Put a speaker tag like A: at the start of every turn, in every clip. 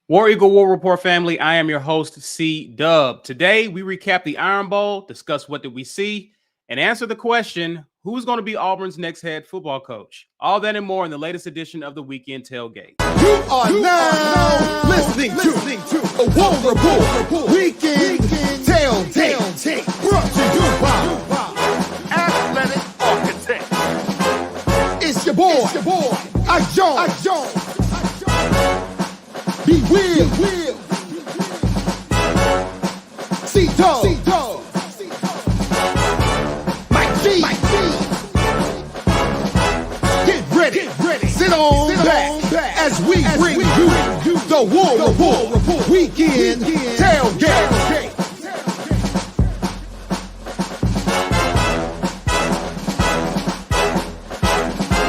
A: War Eagle War Report family, I am your host, C Dub. Today, we recap the Iron Bowl, discuss what did we see, and answer the question, who's going to be Auburn's next head football coach? All that and more in the latest edition of the Weekend Tailgate.
B: You are now listening to a War Report Weekend Tailgate, brought to you by
C: Athletic Architect.
B: It's your boy, I Jones. Be real. C-Dog. Mike G. Get ready. Sit on back as we bring you the War Report Weekend Tailgate.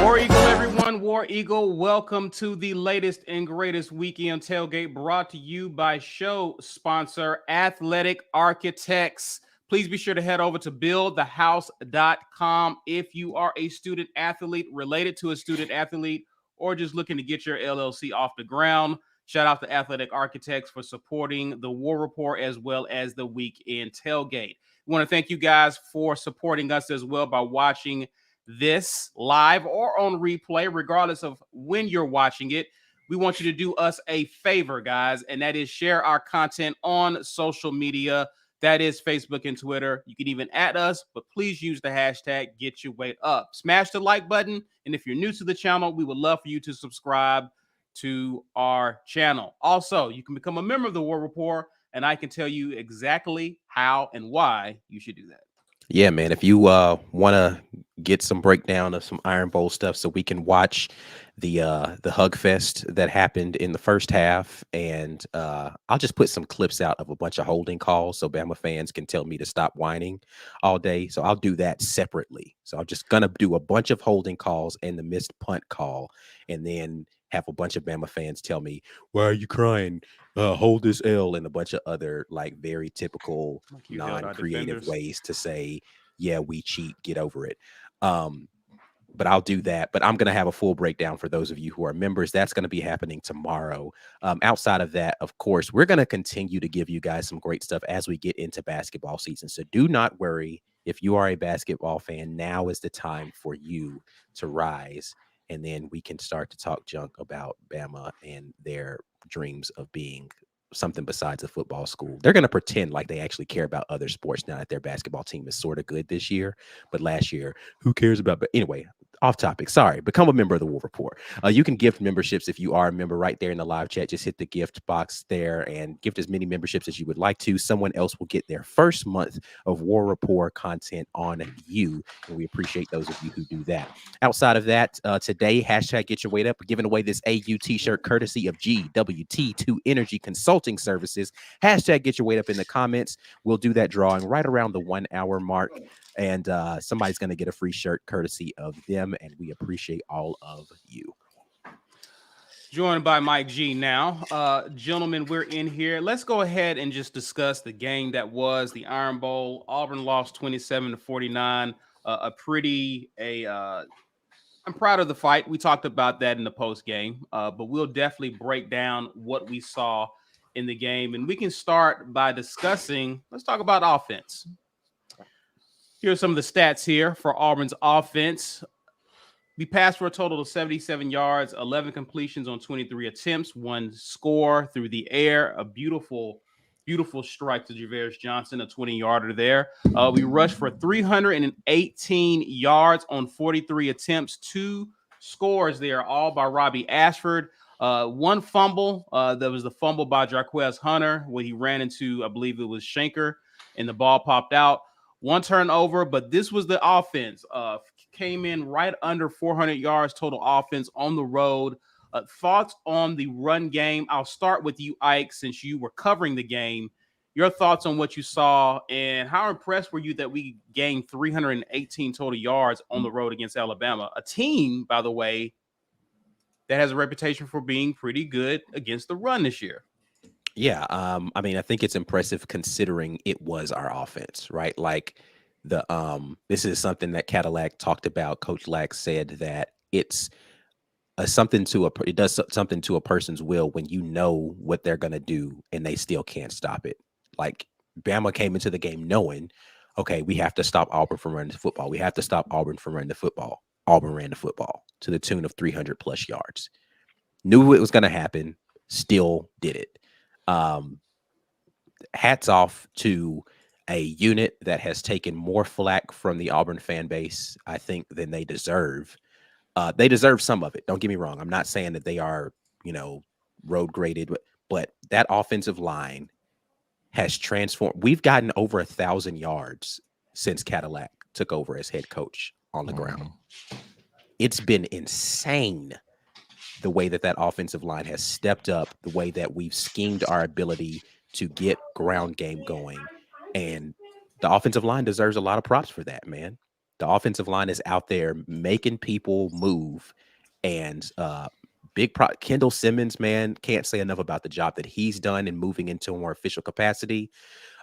A: War Eagle, everyone. War Eagle, welcome to the latest and greatest Weekend Tailgate, brought to you by show sponsor Athletic Architects. Please be sure to head over to buildthehouse.com if you are a student athlete, related to a student athlete, or just looking to get your LLC off the ground. Shout out to Athletic Architects for supporting the War Report as well as the Weekend Tailgate. We want to thank you guys for supporting us as well by watching this live or on replay, regardless of when you're watching it. We want you to do us a favor, guys, and that is share our content on social media. That is Facebook and Twitter. You can even add us, but please use the hashtag #GetYourWeightUp. Smash the like button, and if you're new to the channel, we would love for you to subscribe to our channel. Also, you can become a member of the War Report, and I can tell you exactly how and why you should do that.
D: Yeah, man, if you want to get some breakdown of some Iron Bowl stuff so we can watch the Hug Fest that happened in the first half, and I'll just put some clips out of a bunch of holding calls so Bama fans can tell me to stop whining all day. So I'll do that separately. So I'm just going to do a bunch of holding calls and the missed punt call, and then have a bunch of Bama fans tell me, why are you crying? Hold this L, and a bunch of other like very typical non-creative ways to say, yeah, we cheat, get over it. But I'll do that. But I'm going to have a full breakdown for those of you who are members. That's going to be happening tomorrow. Outside of that, of course, we're going to continue to give you guys some great stuff as we get into basketball season. So do not worry. If you are a basketball fan, now is the time for you to rise. And then we can start to talk junk about Bama and their dreams of being something besides a football school. They're going to pretend like they actually care about other sports now that their basketball team is sort of good this year. But last year, who cares about? But anyway, off topic. Sorry. Become a member of the War Report. You can gift memberships if you are a member right there in the live chat. Just hit the gift box there and gift as many memberships as you would like to. Someone else will get their first month of War Report content on you. And we appreciate those of you who do that. Outside of that, today, hashtag Get Your Weight Up. We're giving away this AU t-shirt courtesy of GWT2 Energy Consulting Services. Hashtag Get Your Weight Up in the comments. We'll do that drawing right around the 1 hour mark. And somebody's going to get a free shirt courtesy of them. And we appreciate all of you.
A: Joined by Mike G now. Gentlemen, we're in here. Let's go ahead and just discuss the game that was the Iron Bowl. Auburn lost 27-49. I'm proud of the fight. We talked about that in the post game, but we'll definitely break down what we saw in the game. And we can start by discussing, let's talk about offense. Here are some of the stats here for Auburn's offense. We passed for a total of 77 yards, 11 completions on 23 attempts, 1 score through the air, a beautiful strike to Javarius Johnson, a 20-yarder there. We rushed for 318 yards on 43 attempts, 2 scores there, all by Robbie Ashford. 1 fumble, that was the fumble by Jarquez Hunter when he ran into, I believe it was Schenker, and the ball popped out. 1 turnover, but this was the offense. Came in right under 400 yards total offense on the road. Thoughts on the run game? I'll start with you, Ike, since you were covering the game. Your thoughts on what you saw, and how impressed were you that we gained 318 total yards on the road against Alabama, a team, by the way, that has a reputation for being pretty good against the run this year?
D: Yeah, I mean, I think it's impressive considering it was our offense, right? Like this is something that Cadillac talked about. Coach Lack said that it's it does something to a person's will when you know what they're going to do and they still can't stop it. Like Bama came into the game knowing, okay, we have to stop Auburn from running the football. We have to stop Auburn from running the football. Auburn ran the football to the tune of 300 plus yards. Knew it was going to happen, still did it. Hats off to a unit that has taken more flack from the Auburn fan base, I think, than they deserve. They deserve some of it. Don't get me wrong. I'm not saying that they are, road graded, but that offensive line has transformed. We've gotten over 1,000 yards since Cadillac took over as head coach on the ground. It's been insane the way that offensive line has stepped up, the way that we've schemed our ability to get ground game going. And the offensive line deserves a lot of props for that, man. The offensive line is out there making people move. And Kendall Simmons, man, can't say enough about the job that he's done in moving into a more official capacity.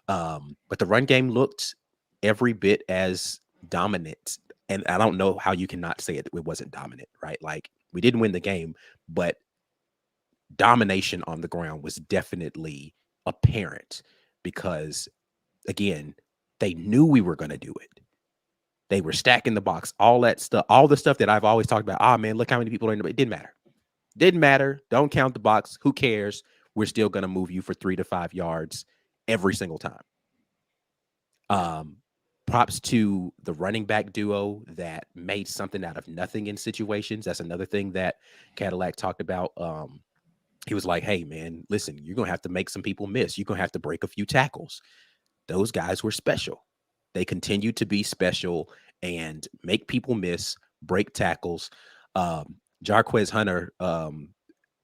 D: But the run game looked every bit as dominant. And I don't know how you cannot say it wasn't dominant, right? Like, we didn't win the game, but domination on the ground was definitely apparent because, again, they knew we were going to do it. They were stacking the box, all that stuff, all the stuff that I've always talked about. Man, look how many people are in the. It didn't matter. Didn't matter. Don't count the box. Who cares? We're still going to move you for 3 to 5 yards every single time. Props to the running back duo that made something out of nothing in situations. That's another thing that Cadillac talked about. He was like, hey, man, listen, you're going to have to make some people miss. You're going to have to break a few tackles. Those guys were special. They continue to be special and make people miss, break tackles. Jarquez Hunter,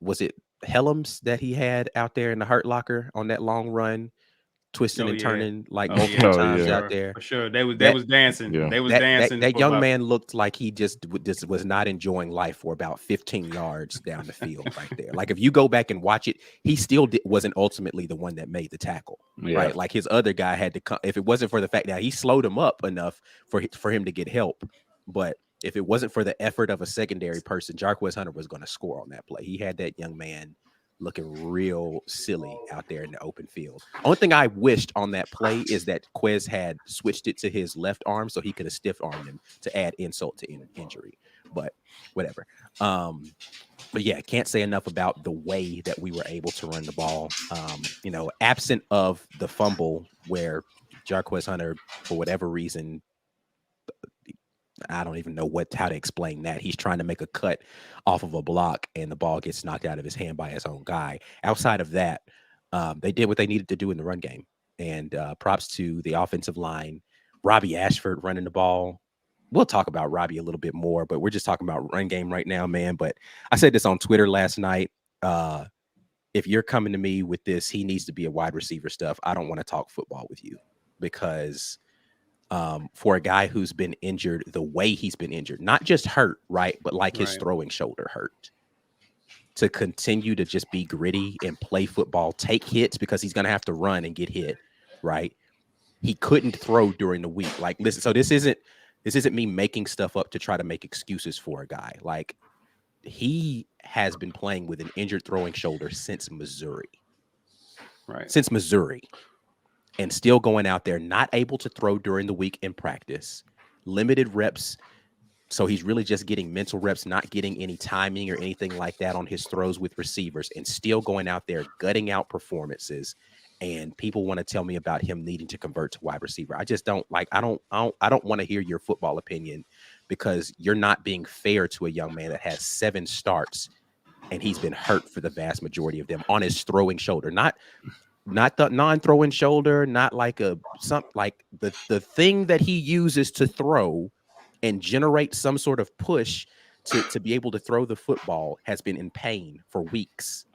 D: was it Helms that he had out there in the hurt locker on that long run, twisting and turning multiple times out there?
A: For sure. They was dancing. Yeah. They was dancing.
D: That young man looked like he just was not enjoying life for about 15 yards down the field right there. Like, if you go back and watch it, he still wasn't ultimately the one that made the tackle, right? Like, his other guy had to come. If it wasn't for the fact that he slowed him up enough for him to get help, but if it wasn't for the effort of a secondary person, Jarquez Hunter was going to score on that play. He had that young man looking real silly out there in the open field. Only thing I wished on that play is that Quez had switched it to his left arm so he could have stiff armed him to add insult to injury. But whatever. But yeah, can't say enough about the way that we were able to run the ball. Absent of the fumble where Jarquez Hunter, for whatever reason, I don't even know how to explain that. He's trying to make a cut off of a block and the ball gets knocked out of his hand by his own guy. Outside of that, they did what they needed to do in the run game. And props to the offensive line. Robbie Ashford running the ball. We'll talk about Robbie a little bit more, but we're just talking about run game right now, man. But I said this on Twitter last night. If you're coming to me with this, he needs to be a wide receiver stuff, I don't want to talk football with you because for a guy who's been injured the way he's been injured, not just hurt, right? But like his throwing shoulder hurt, to continue to just be gritty and play football, take hits because he's going to have to run and get hit, right? He couldn't throw during the week. Like, listen, so this isn't me making stuff up to try to make excuses for a guy. Like, he has been playing with an injured throwing shoulder since Missouri.
A: Right.
D: Since Missouri. And still going out there, not able to throw during the week in practice, limited reps. So he's really just getting mental reps, not getting any timing or anything like that on his throws with receivers, and still going out there, gutting out performances. And people want to tell me about him needing to convert to wide receiver. I just don't like, I don't want to hear your football opinion because you're not being fair to a young man that has 7 starts and he's been hurt for the vast majority of them on his throwing shoulder, not the non-throwing shoulder, not like the thing that he uses to throw and generate some sort of push to be able to throw the football has been in pain for weeks.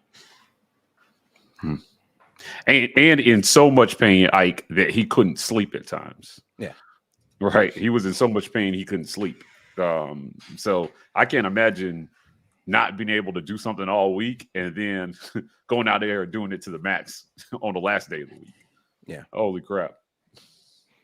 E: And in so much pain, Ike, that he couldn't sleep at times.
D: Yeah.
E: Right. He was in so much pain he couldn't sleep. So I can't imagine not being able to do something all week and then going out there and doing it to the max on the last day of the week.
D: Yeah.
E: Holy crap.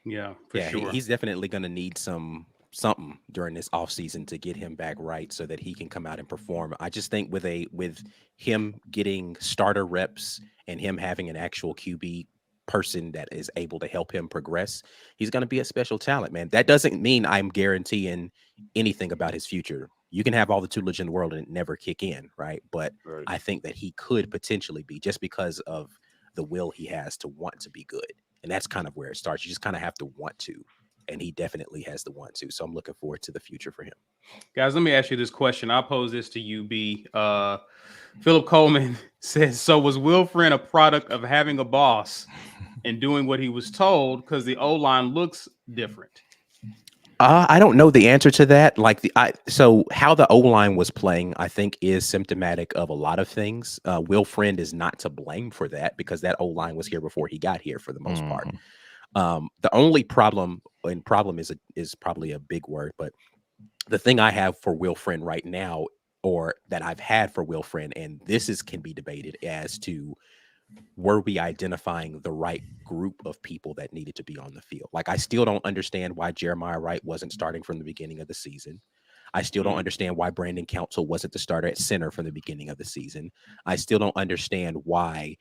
A: Yeah, for sure.
D: He's definitely going to need some something during this offseason to get him back right so that he can come out and perform. I just think with him getting starter reps and him having an actual QB person that is able to help him progress, he's going to be a special talent, man. That doesn't mean I'm guaranteeing anything about his future. You can have all the tutelage in the world and it never kick in, right? But
E: Right.
D: I think that he could potentially be, just because of the will he has to want to be good. And that's kind of where it starts. You just kind of have to want to. And he definitely has the want to. So I'm looking forward to the future for him.
A: Guys, let me ask you this question. I'll pose this to you, B. Philip Coleman says, so was Will Friend a product of having a boss and doing what he was told because the O-line looks different?
D: I don't know the answer to that. So how the O-line was playing, I think, is symptomatic of a lot of things. Will Friend is not to blame for that because that O-line was here before he got here for the most part. The only problem, and problem is probably a big word, but the thing I have for Will Friend right now, or that I've had for Will Friend, and this can be debated as to, were we identifying the right group of people that needed to be on the field? Like, I still don't understand why Jeremiah Wright wasn't starting from the beginning of the season. I still don't understand why Brandon Council wasn't the starter at center from the beginning of the season. I still don't understand why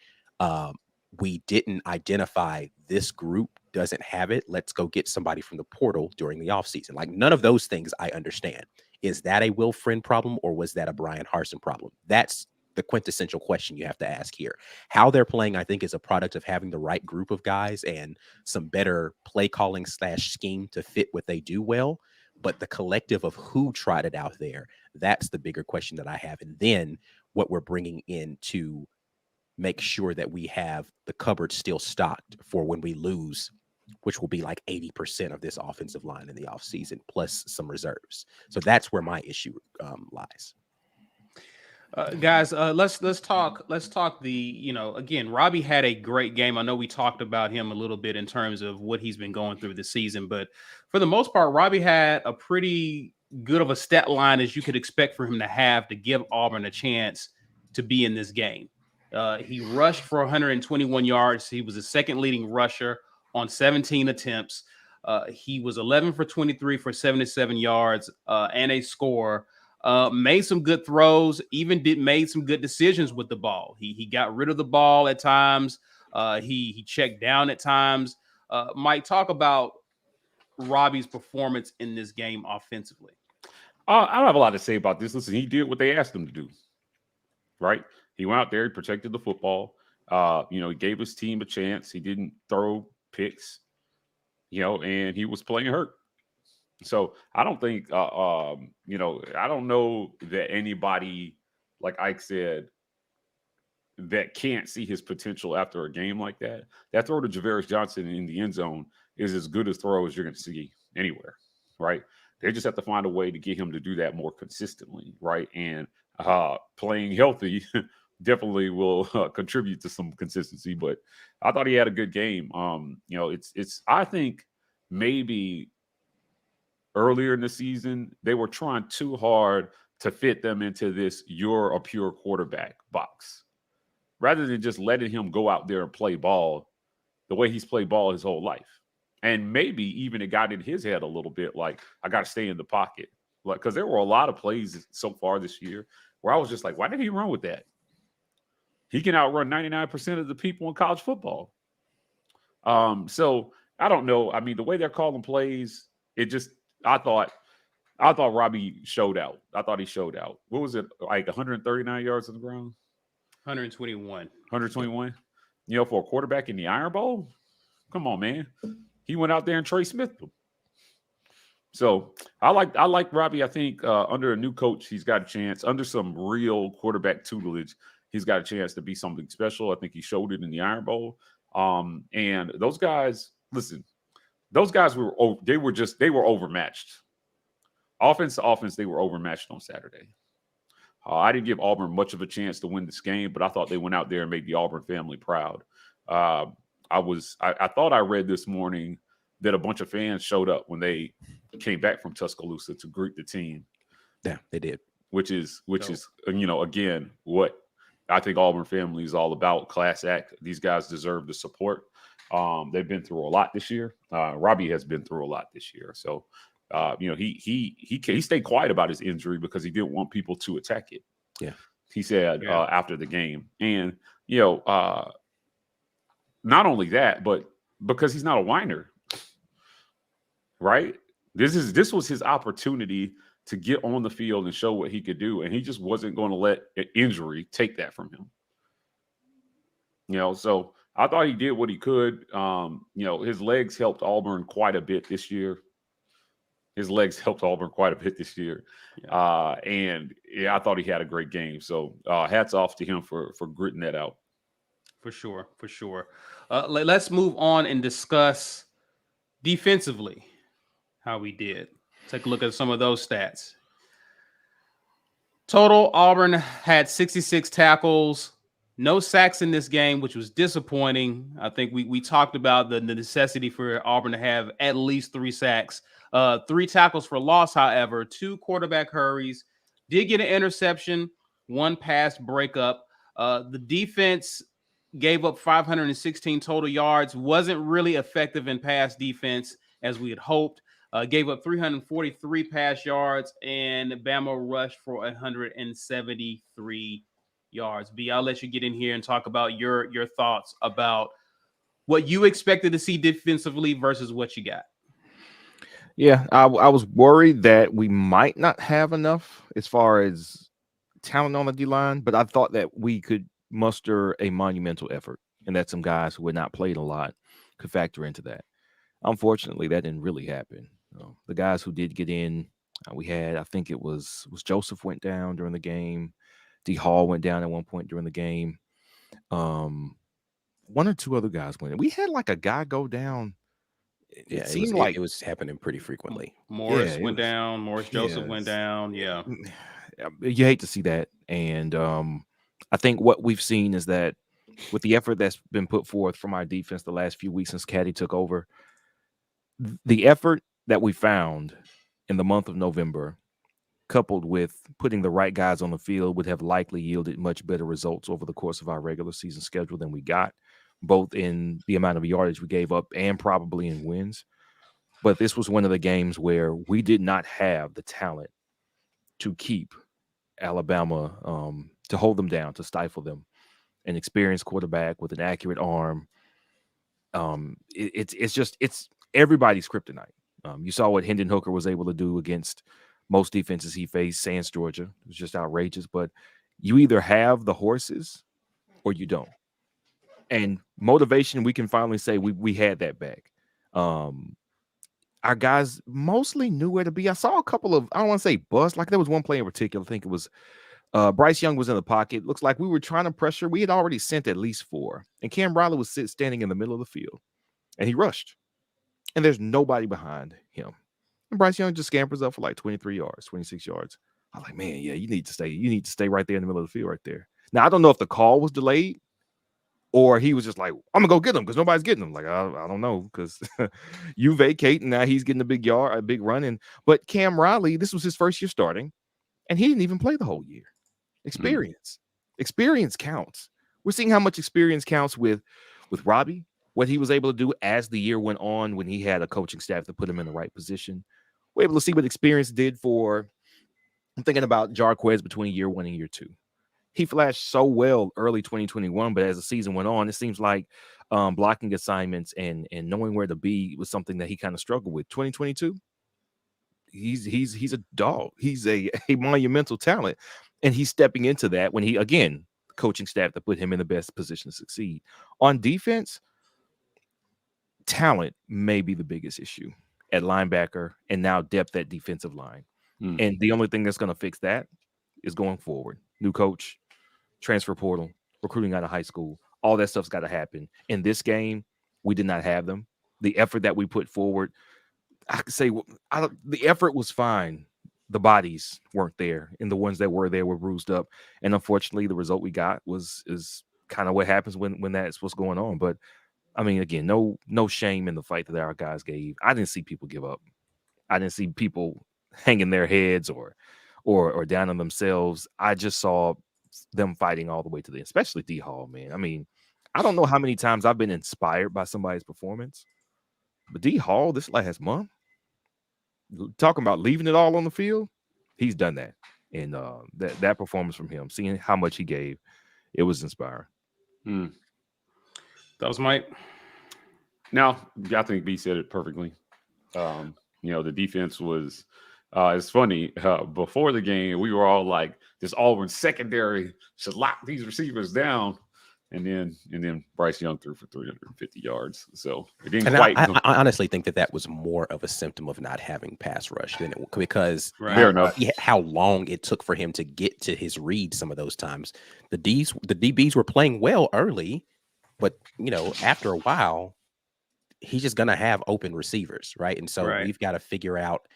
D: we didn't identify this group doesn't have it. Let's go get somebody from the portal during the offseason. Like, none of those things I understand. Is that a Will Friend problem, or was that a Brian Harsin problem? That's the quintessential question you have to ask here. How they're playing, I think, is a product of having the right group of guys and some better play calling / scheme to fit what they do well. But the collective of who tried it out there, that's the bigger question that I have. And then what we're bringing in to make sure that we have the cupboard still stocked for when we lose, which will be like 80% of this offensive line in the offseason, plus some reserves. So that's where my issue lies.
A: Guys, let's talk again, Robbie had a great game. I know we talked about him a little bit in terms of what he's been going through this season, but for the most part, Robbie had a pretty good of a stat line as you could expect for him to have to give Auburn a chance to be in this game. He rushed for 121 yards. He was the second leading rusher on 17 attempts. He was 11 for 23 for 77 yards and a score. Made some good throws, made some good decisions with the ball. He got rid of the ball at times. He checked down at times. Mike, talk about Robbie's performance in this game offensively.
E: I don't have a lot to say about this. Listen, he did what they asked him to do, right? He went out there, he protected the football. He gave his team a chance. He didn't throw picks, and he was playing hurt. So I don't think, I don't know that anybody, like Ike said, that can't see his potential after a game like that. That throw to Javaris Johnson in the end zone is as good a throw as you're going to see anywhere, right? They just have to find a way to get him to do that more consistently, right? And playing healthy definitely will contribute to some consistency. But I thought he had a good game. I think maybe earlier in the season, they were trying too hard to fit them into this "you're a pure quarterback" box, rather than just letting him go out there and play ball the way he's played ball his whole life. And maybe even it got in his head a little bit, like, I got to stay in the pocket. Because there were a lot of plays so far this year where I was just like, why did he run with that? He can outrun 99% of the people in college football. So I don't know. I mean, the way they're calling plays, I thought Robbie showed out. I thought he showed out. What was it, like 139 yards on the ground?
A: 121.
E: 121? For a quarterback in the Iron Bowl? Come on, man. He went out there and Trey Smithed him. So I like Robbie. I think under a new coach, he's got a chance. Under some real quarterback tutelage, he's got a chance to be something special. I think he showed it in the Iron Bowl. And those guys, listen, those guys were overmatched. Offense to offense, they were overmatched on Saturday. I didn't give Auburn much of a chance to win this game, but I thought they went out there and made the Auburn family proud. I thought I read this morning that a bunch of fans showed up when they came back from Tuscaloosa to greet the team.
D: Yeah, they did.
E: Which is again, what I think Auburn family is all about. Class act. These guys deserve the support. They've been through a lot this year. Robbie has been through a lot this year. So He stayed quiet about his injury because he didn't want people to attack it.
D: Yeah.
E: He said after the game, and not only that, but because he's not a whiner, right? This was his opportunity to get on the field and show what he could do, and he just wasn't going to let an injury take that from him. So I thought he did what he could. His legs helped Auburn quite a bit this year. And I thought he had a great game. So hats off to him for gritting that out.
A: For sure. Let's move on and discuss defensively how we did. Take a look at some of those stats. Total, Auburn had 66 tackles, no sacks in this game, which was disappointing. I think we talked about the necessity for Auburn to have at least 3 sacks. 3 tackles for loss, however, 2 quarterback hurries, did get an interception, 1 pass breakup. The defense gave up 516 total yards, wasn't really effective in pass defense as we had hoped. Gave up 343 pass yards, and Bama rushed for 173 yards. B, I'll let you get in here and talk about your thoughts about what you expected to see defensively versus what you got.
F: Yeah, I was worried that we might not have enough as far as talent on the D-line, but I thought that we could muster a monumental effort and that some guys who had not played a lot could factor into that. Unfortunately, that didn't really happen. The guys who did get in, we had, I think it was Joseph went down during the game. D. Hall went down at one point during the game. 1 or 2 other guys went in. We had like a guy go down.
D: It seemed like it was happening pretty frequently.
A: Morris went down. Morris Joseph went down. Yeah.
F: You hate to see that. And I think what we've seen is that with the effort that's been put forth from our defense the last few weeks since Caddy took over, the effort that we found in the month of November, coupled with putting the right guys on the field, would have likely yielded much better results over the course of our regular season schedule than we got, both in the amount of yardage we gave up and probably in wins. But this was one of the games where we did not have the talent to keep Alabama, to hold them down, to stifle them. An experienced quarterback with an accurate arm. It's everybody's kryptonite. You saw what Hendon Hooker was able to do against most defenses he faced. Sans Georgia, it was just outrageous. But you either have the horses or you don't. And motivation, we can finally say we had that back. Our guys mostly knew where to be. I saw a couple of, I don't want to say busts. Like there was one play in particular. I think it was Bryce Young was in the pocket. Looks like we were trying to pressure. We had already sent at least 4. And Cam Riley was standing in the middle of the field. And he rushed. And there's nobody behind him. And Bryce Young just scampers up for like 23 yards, 26 yards. I'm like, man, yeah, you need to stay right there in the middle of the field right there. Now, I don't know if the call was delayed or he was just like, I'm going to go get him because nobody's getting him. Like, I don't know, because you vacate and now he's getting a big run. But Cam Riley, this was his first year starting, and he didn't even play the whole year. Experience counts. We're seeing how much experience counts with Robbie, what he was able to do as the year went on when he had a coaching staff to put him in the right position. We're able to see what experience did for, I'm thinking about Jarquez between year 1 and year 2. He flashed so well early 2021, but as the season went on, it seems like blocking assignments and knowing where to be was something that he kind of struggled with. 2022, he's a dog. He's a monumental talent, and he's stepping into that when he, again, coaching staff to put him in the best position to succeed. On defense, talent may be the biggest issue at linebacker and now depth at defensive line. And the only thing that's going to fix that is going forward. New coach, transfer portal, recruiting out of high school, all that stuff's got to happen. In this game, we did not have them. The effort that we put forward, I could say the effort was fine. The bodies weren't there, and the ones that were there were bruised up. And unfortunately, the result we got is kind of what happens when that's what's going on. But I mean, again, no shame in the fight that our guys gave. I didn't see people give up. I didn't see people hanging their heads or down on themselves. I just saw them fighting all the way to the end, especially D Hall, man. I mean, I don't know how many times I've been inspired by somebody's performance, but D Hall this last month, talking about leaving it all on the field, he's done that. And that performance from him, seeing how much he gave, it was inspiring.
A: That was Mike.
E: Now, I think B said it perfectly. The defense was. It's funny. Before the game, we were all like, "This Auburn secondary should lock these receivers down," and then Bryce Young threw for 350 yards. So it didn't quite.
D: I honestly think that was more of a symptom of not having pass rush than because
E: Fair enough.
D: How long it took for him to get to his read some of those times. The DBs were playing well early, but after a while, he's just gonna have open receivers, right? And so we've got to figure out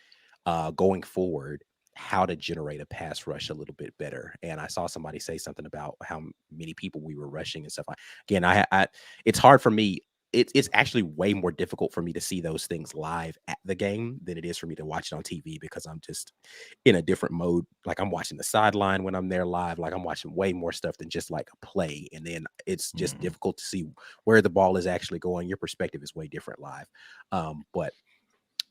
D: going forward how to generate a pass rush a little bit better. And I saw somebody say something about how many people we were rushing and stuff. Again, I it's hard for me. It's actually way more difficult for me to see those things live at the game than it is for me to watch it on TV, because I'm just in a different mode. Like, I'm watching the sideline when I'm there live. Like, I'm watching way more stuff than just like a play. And then it's just difficult to see where the ball is actually going. Your perspective is way different live.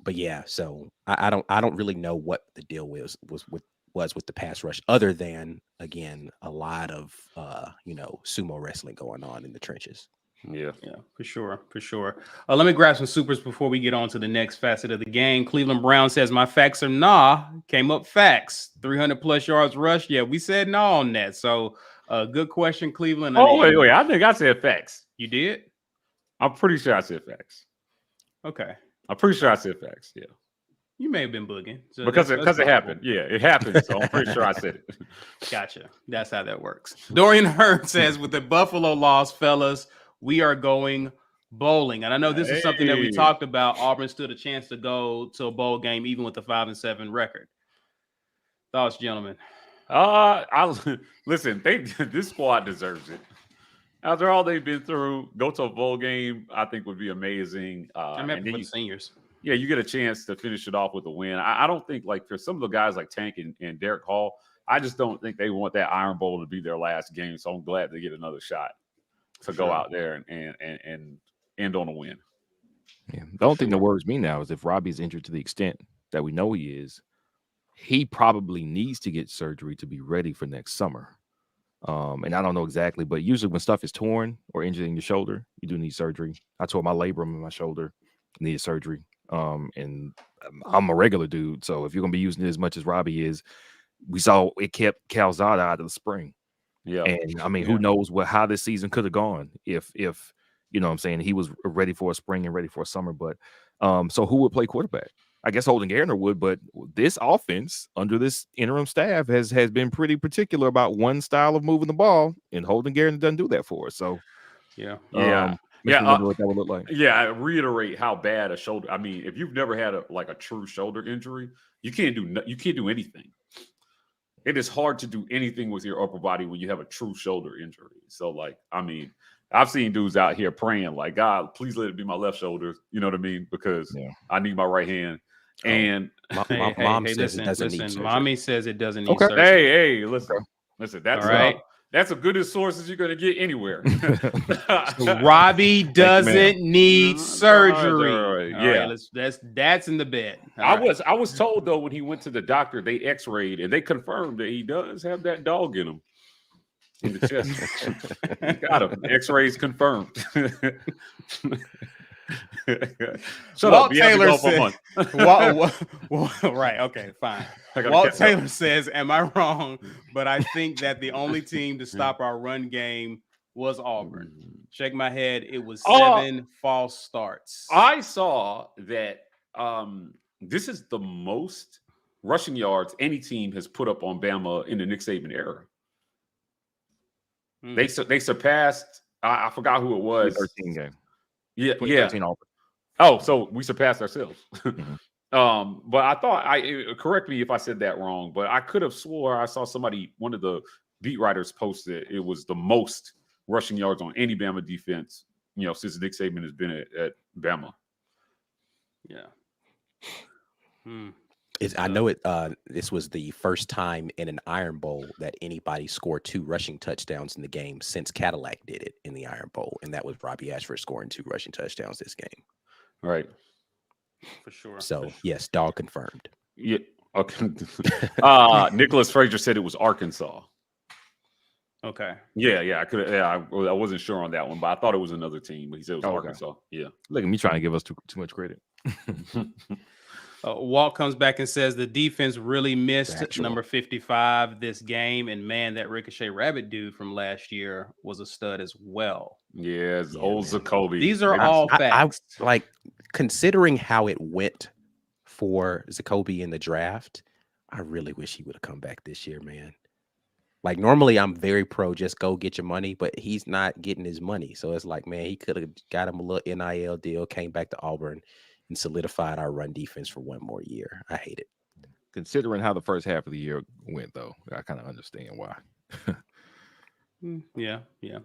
D: But yeah, so I don't really know what the deal was with the pass rush, other than, again, a lot of sumo wrestling going on in the trenches.
A: Yeah, for sure. Let me grab some supers before we get on to the next facet of the game. Cleveland Brown says, "My facts are nah." Came up facts. 300 plus yards rush. Yeah, we said no on that. So good question, Cleveland.
E: Oh, wait. I think I said facts.
A: You did?
E: I'm pretty sure I said facts.
A: Okay.
E: I'm pretty sure I said facts. Yeah.
A: You may have been booging. So
E: because it happened. Yeah, it happened. So I'm pretty sure I said it.
A: Gotcha. That's how that works. Dorian Hurd says, "With the Buffalo loss, fellas, we are going bowling." And I know this is something that we talked about. Auburn stood a chance to go to a bowl game, even with the 5-7 record. Thoughts, gentlemen?
E: Listen. This squad deserves it. After all they've been through, go to a bowl game, I think would be amazing.
A: I'm happy for the seniors.
E: Yeah, you get a chance to finish it off with a win. I don't think, like, for some of the guys like Tank and Derek Hall, I just don't think they want that Iron Bowl to be their last game. So I'm glad they get another shot to go out there and end on a win.
F: Yeah. The only thing that worries me now is if Robbie's injured to the extent that we know he is, he probably needs to get surgery to be ready for next summer. And I don't know exactly, but usually when stuff is torn or injured in your shoulder, you do need surgery. I tore my labrum in my shoulder, needed surgery. And I'm a regular dude, so if you're gonna be using it as much as Robbie is, we saw it kept Calzada out of the spring. Yeah, and I mean, who knows how this season could have gone if you know what I'm saying, he was ready for a spring and ready for a summer. But so who would play quarterback? I guess Holden Gardner would, but this offense under this interim staff has been pretty particular about one style of moving the ball, and Holden Gardner doesn't do that for us. So
E: what
F: that would look like.
E: Yeah, I reiterate how bad a shoulder. I mean, if you've never had a true shoulder injury, you can't do anything. It is hard to do anything with your upper body when you have a true shoulder injury. So, like, I mean, I've seen dudes out here praying, like, "God, please let it be my left shoulder." You know what I mean? Because I need my right hand. And
A: mom says it doesn't need surgery. Mommy says it doesn't need surgery.
E: Hey, listen. That's all right. That's as good as sources you're going to get anywhere.
A: Robbie doesn't need surgery.
E: Yeah,
A: that's in the bed.
E: I was told, though, when he went to the doctor, they X-rayed and they confirmed that he does have that dog in him, in the chest. Got him. X-rays confirmed. Shut
A: Walt
E: up.
A: Taylor said, right, okay, fine. Walt Taylor says, "Am I wrong? But I think that the only team to stop our run game was Auburn. Shake my head. It was 7 false starts."
E: I saw that this is the most rushing yards any team has put up on Bama in the Nick Saban era. They surpassed. I forgot who it was.
F: 13 game.
E: Yeah.
F: Auburn.
E: Oh, so we surpassed ourselves. But I thought correct me if I said that wrong, but I could have swore I saw one of the beat writers posted it was the most rushing yards on any Bama defense, since Nick Saban has been at Bama.
A: Yeah.
D: I know it. This was the first time in an Iron Bowl that anybody scored 2 rushing touchdowns in the game since Cadillac did it in the Iron Bowl, and that was Robbie Ashford scoring 2 rushing touchdowns this game.
E: Right.
A: For sure.
D: So yes, dog confirmed.
E: Yeah. Okay. Nicholas Frazier said it was Arkansas.
A: Okay.
E: Yeah. I could. Yeah, I wasn't sure on that one, but I thought it was another team. But he said it was Arkansas. Yeah.
F: Look at me trying to give us too much credit.
A: Walt comes back and says the defense really missed
F: Factual.
A: number 55 this game, and man, that Ricochet Rabbit dude from last year was a stud as well.
E: Yeah, it's old Zacoby.
A: These are all facts.
D: I like considering how it went for Zacoby in the draft. I really wish he would have come back this year, man. Like normally I'm very pro just go get your money, but he's not getting his money. So it's like, man, he could have got him a little NIL deal, came back to Auburn and solidified our run defense for one more year. I hate it.
F: Considering how the first half of the year went, though, I kind of understand why.
A: Yeah,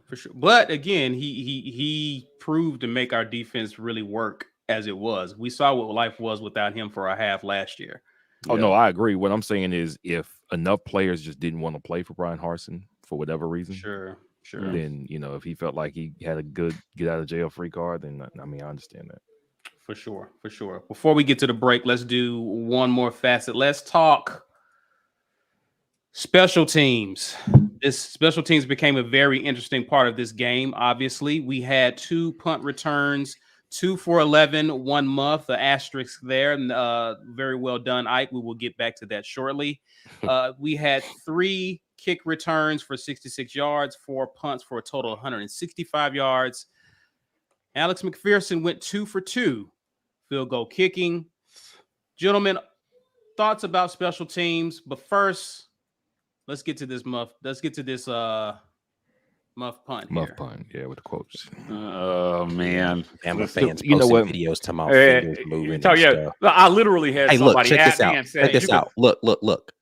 A: for sure. But again, he proved to make our defense really work as it was. We saw what life was without him for a half last year.
F: Oh, no, I agree. What I'm saying is if enough players just didn't want to play for Brian Harsin for whatever reason,
A: Sure.
F: then, if he felt like he had a good get out of jail free card, then I understand that.
A: For sure. Before we get to the break, let's do one more facet. Let's talk special teams. This special teams became a very interesting part of this game. Obviously, we had 2 punt returns, 2 for 11, 1 muff, the asterisk there. Very well done, Ike. We will get back to that shortly. We had 3 kick returns for 66 yards, 4 punts for a total of 165 yards. Alex McPherson went 2 for 2 field goal kicking. Gentlemen, thoughts about special teams. But first, let's get to this muff. Let's get to this muff punt.
F: Punt, yeah, with the quotes.
E: Oh man,
D: Bama fans
F: you know
D: posting
F: what?
D: videos talking about fingers moving. And stuff.
E: I literally had
D: Hey, look,
E: somebody
D: check
E: at
D: this
E: me
D: out.
E: and said,
D: Check this out. Look.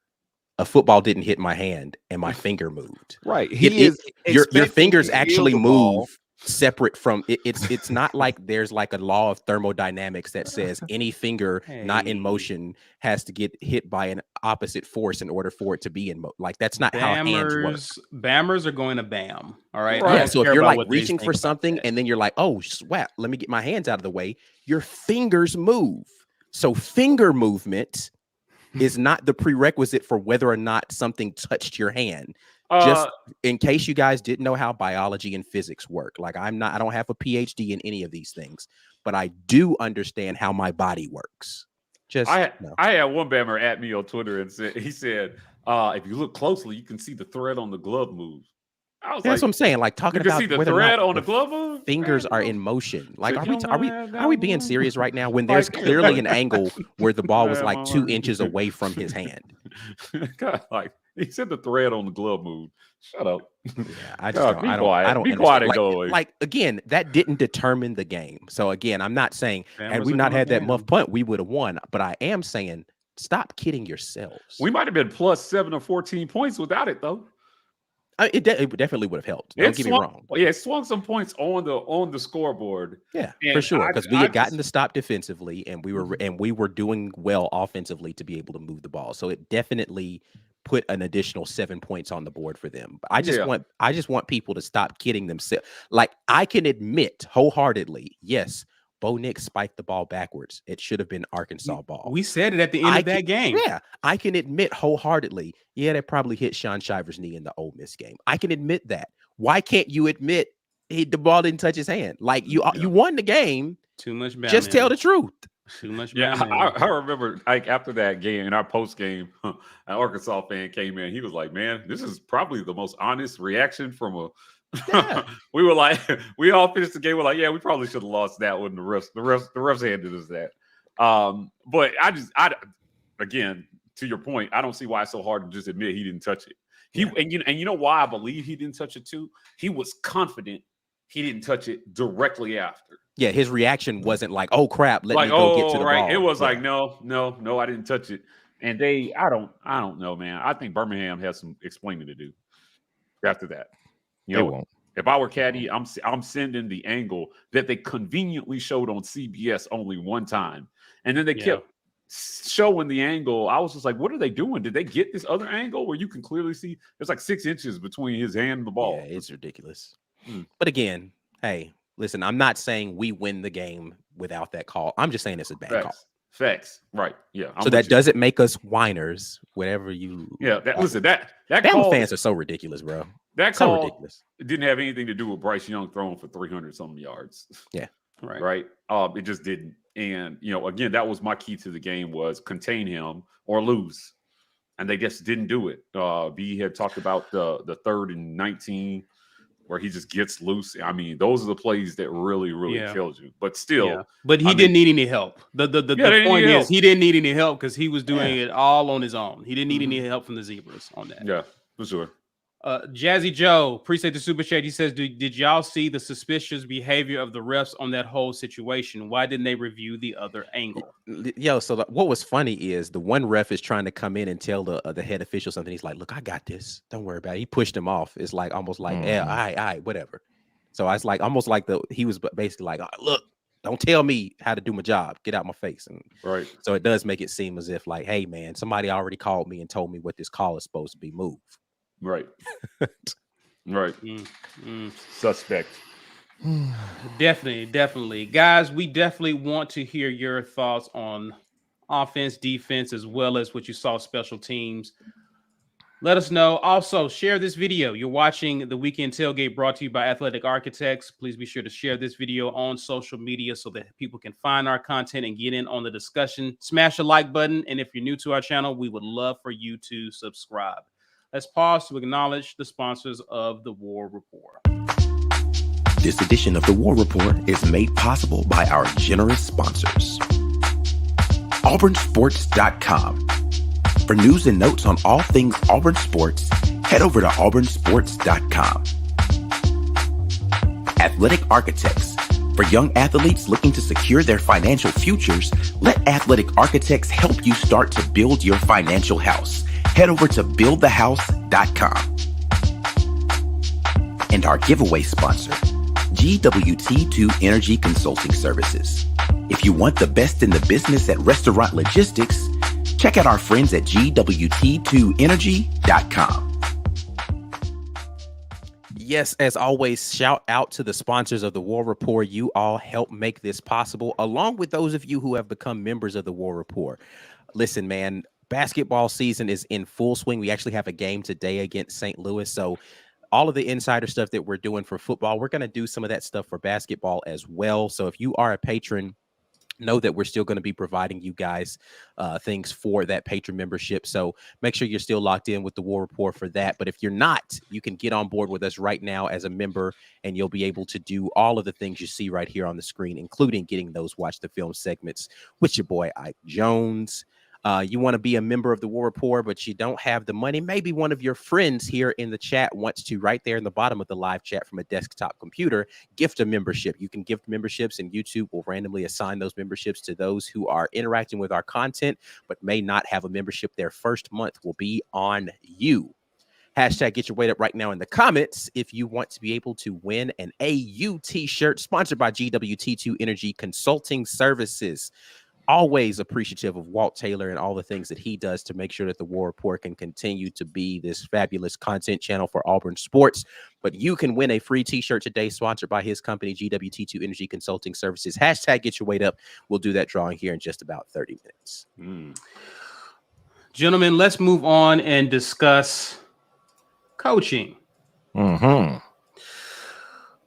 D: A football didn't hit my hand and my finger moved.
F: Right.
D: Your fingers
F: to
D: actually
F: feel the ball.
D: move separate from it. It's not like there's like a law of thermodynamics that says any finger not in motion has to get hit by an opposite force in order for it to be in motion. Like that's not how hands work.
A: Bammers are going to bam. All right.
D: Yeah, so if you're like reaching for something and then you're like, oh, swat, let me get my hands out of the way. Your fingers move. So finger movement is not the prerequisite for whether or not something touched your hand. Just in case you guys didn't know how biology and physics work. Like I don't have a PhD in any of these things, but I do understand how my body works.
E: I had one bammer at me on Twitter and said, if you look closely, you can see the thread on the glove move.
D: That's what I'm saying. Like talking about
E: see the thread on the glove move.
D: Fingers are in motion. Like are we being serious right now when there's clearly an angle where the ball was like 2 inches away from his hand?
E: God, like he said the thread on the glove move. Shut up.
D: Yeah, I don't
E: be quiet and go away.
D: Like again, that didn't determine the game. So again, I'm not saying had we not had that muff punt, we would have won. But I am saying stop kidding yourselves.
E: We might have been plus 7 or 14 points without it though.
D: It definitely would have helped. Don't get me wrong.
E: Yeah, it swung some points on the scoreboard.
D: Yeah, for sure. Because we had gotten to stop defensively, and we were doing well offensively to be able to move the ball. So it definitely put an additional 7 points on the board for them. But I just want people to stop kidding themselves. Like I can admit wholeheartedly, yes, Bo Nix spiked the ball backwards. It should have been Arkansas ball.
A: We said it at the end of that game.
D: Yeah, I can admit wholeheartedly. Yeah, that probably hit Sean Shiver's knee in the Ole Miss game. I can admit that. Why can't you admit the ball didn't touch his hand? Like you won the game.
A: Too much Batman.
D: Just tell the truth.
A: Too much
E: Batman. I remember like after that game, in our post game, an Arkansas fan came in. He was like, "Man, this is probably the most honest reaction from a." Yeah. We were like, we all finished the game. We're like, yeah, we probably should have lost that one. The refs handed us that. But again, to your point, I don't see why it's so hard to just admit he didn't touch it. And you know why I believe he didn't touch it too? He was confident he didn't touch it directly after.
D: Yeah, his reaction wasn't like, "Oh crap, let me go get to the ball."
E: It was like, no, I didn't touch it. And I don't know, man. I think Birmingham has some explaining to do after that. If I were Caddy, I'm sending the angle that they conveniently showed on CBS only one time, and then they kept showing the angle. I was just like, "What are they doing? Did they get this other angle where you can clearly see there's like 6 inches between his hand and the ball?"
D: Yeah, it's ridiculous. But again, hey, listen, I'm not saying we win the game without that call. I'm just saying it's a bad call.
E: Facts. Right. Yeah.
D: So that doesn't make us whiners, whatever you.
E: Yeah. Listen, that
D: Bama
E: call,
D: fans are so ridiculous, bro.
E: That
D: so
E: call
D: ridiculous.
E: didn't have anything to do with Bryce Young throwing for 300 something yards.
D: Yeah.
E: Right. It just didn't. And, again, that was my key to the game was contain him or lose. And they just didn't do it. B had talked about the 3rd and 19 where he just gets loose. I mean, those are the plays that really, really killed you. But still.
A: But he didn't need any help. The point is he didn't need any help because he was doing it all on his own. He didn't need any help from the Zebras on that.
E: Yeah, for sure.
A: Jazzy Joe, appreciate the super chat. He says, did y'all see the suspicious behavior of the refs on that whole situation? Why didn't they review the other angle?
D: Yo, so what was funny is the one ref is trying to come in and tell the head official something. He's like, look, I got this. Don't worry about it. He pushed him off. It's like almost like, yeah, all right, whatever. So I was like, almost like he was basically like, look, don't tell me how to do my job. Get out my face. And
E: right.
D: So it does make it seem as if like, hey, man, somebody already called me and told me what this call is supposed to be. Move.
E: Right. Right. Suspect.
A: Definitely. Guys, we definitely want to hear your thoughts on offense, defense, as well as what you saw special teams. Let us know. Also, share this video. You're watching the Weekend Tailgate brought to you by Athletic Architects. Please be sure to share this video on social media so that people can find our content and get in on the discussion. Smash the like button. And if you're new to our channel, we would love for you to subscribe. Let's pause to acknowledge the sponsors of the War Report.
G: This edition of the War Report is made possible by our generous sponsors. AuburnSports.com. For news and notes on all things Auburn Sports, head over to AuburnSports.com. Athletic Architects. For young athletes looking to secure their financial futures, let Athletic Architects help you start to build your financial house. Head over to BuildTheHouse.com. And our giveaway sponsor, GWT2 Energy Consulting Services. If you want the best in the business at restaurant logistics, check out our friends at GWT2Energy.com.
D: Yes, as always, shout out to the sponsors of the War Report. You all help make this possible, along with those of you who have become members of the War Report. Listen, man, basketball season is in full swing. We actually have a game today against St. Louis. So all of the insider stuff that we're doing for football, we're going to do some of that stuff for basketball as well. So if you are a patron, know that we're still going to be providing you guys things for that patron membership. So make sure you're still locked in with the War Report for that. But if you're not, you can get on board with us right now as a member, and you'll be able to do all of the things you see right here on the screen, including getting those Watch the Film segments with your boy Ike Jones. You want to be a member of the War Report, but you don't have the money. Maybe one of your friends here in the chat wants to, right there in the bottom of the live chat from a desktop computer, gift a membership. You can gift memberships, and YouTube will randomly assign those memberships to those who are interacting with our content, but may not have a membership. Their first month will be on you. Hashtag get your weight up right now in the comments if you want to be able to win an AU t-shirt sponsored by GWT2 Energy Consulting Services. Always appreciative of Walt Taylor and all the things that he does to make sure that the War Report can continue to be this fabulous content channel for Auburn Sports. But you can win a free t-shirt today sponsored by his company, GWT2 Energy Consulting Services. Hashtag get your weight up. We'll do that drawing here in just about 30 minutes.
A: Gentlemen, let's move on and discuss coaching.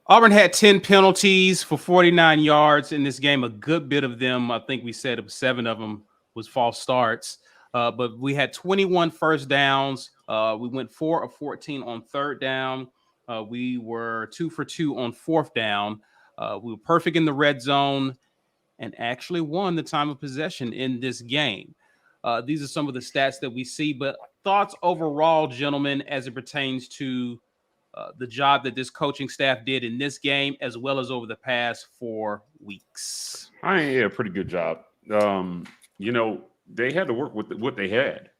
A: Auburn had 10 penalties for 49 yards in this game. A good bit of them, I think we said it was 7 of them, was false starts. But we had 21 first downs. We went 4 of 14 on third down. We were 2 for 2 on fourth down. We were perfect in the red zone and actually won the time of possession in this game. These are some of the stats that we see. But thoughts overall, gentlemen, as it pertains to the job that this coaching staff did in this game, as well as over the past 4 weeks.
E: Yeah, pretty good job. They had to work with what they had.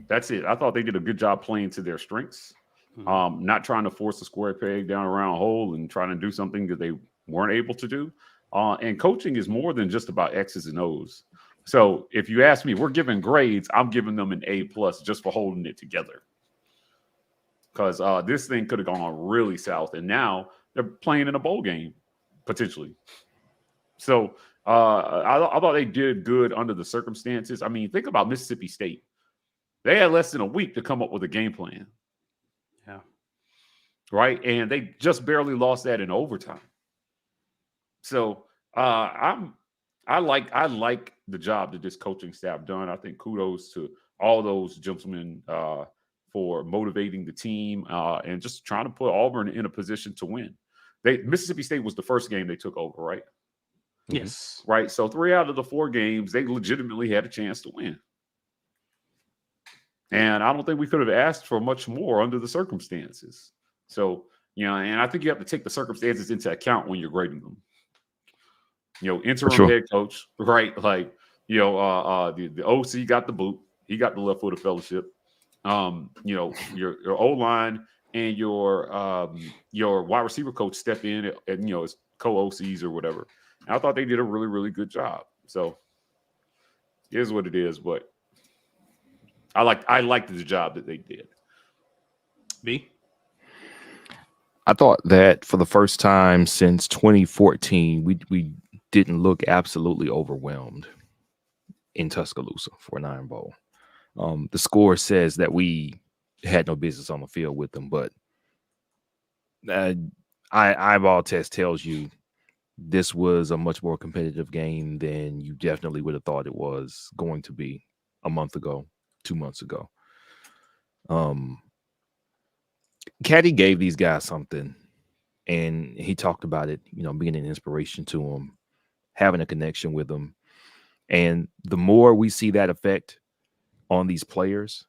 E: That's it. I thought they did a good job playing to their strengths, not trying to force a square peg down a round hole and trying to do something that they weren't able to do. And coaching is more than just about X's and O's. So if you ask me, we're giving grades. I'm giving them an A+ just for holding it together. Because this thing could have gone really south, and now they're playing in a bowl game, potentially. So I thought they did good under the circumstances. I mean, think about Mississippi State. They had less than a week to come up with a game plan.
A: Yeah.
E: Right. And they just barely lost that in overtime. So I like the job that this coaching staff done. I think kudos to all those gentlemen for motivating the team and just trying to put Auburn in a position to win. Mississippi State was the first game they took over, right?
A: Yes.
E: Right. So 3 out of the 4 games, they legitimately had a chance to win. And I don't think we could have asked for much more under the circumstances. So, and I think you have to take the circumstances into account when you're grading them. Interim head coach, right? Like, the OC got the boot. He got the left-footed fellowship. Your O-line and your wide receiver coach step in and as co-OCs or whatever. And I thought they did a really, really good job. So it is what it is, but I liked the job that they did.
A: B?
F: I thought that for the first time since 2014, we didn't look absolutely overwhelmed in Tuscaloosa for an Iron Bowl. The score says that we had no business on the field with them, but eyeball test tells you this was a much more competitive game than you definitely would have thought it was going to be a month ago, 2 months ago. Caddy gave these guys something, and he talked about it, being an inspiration to them, having a connection with them. And the more we see that effect on these players,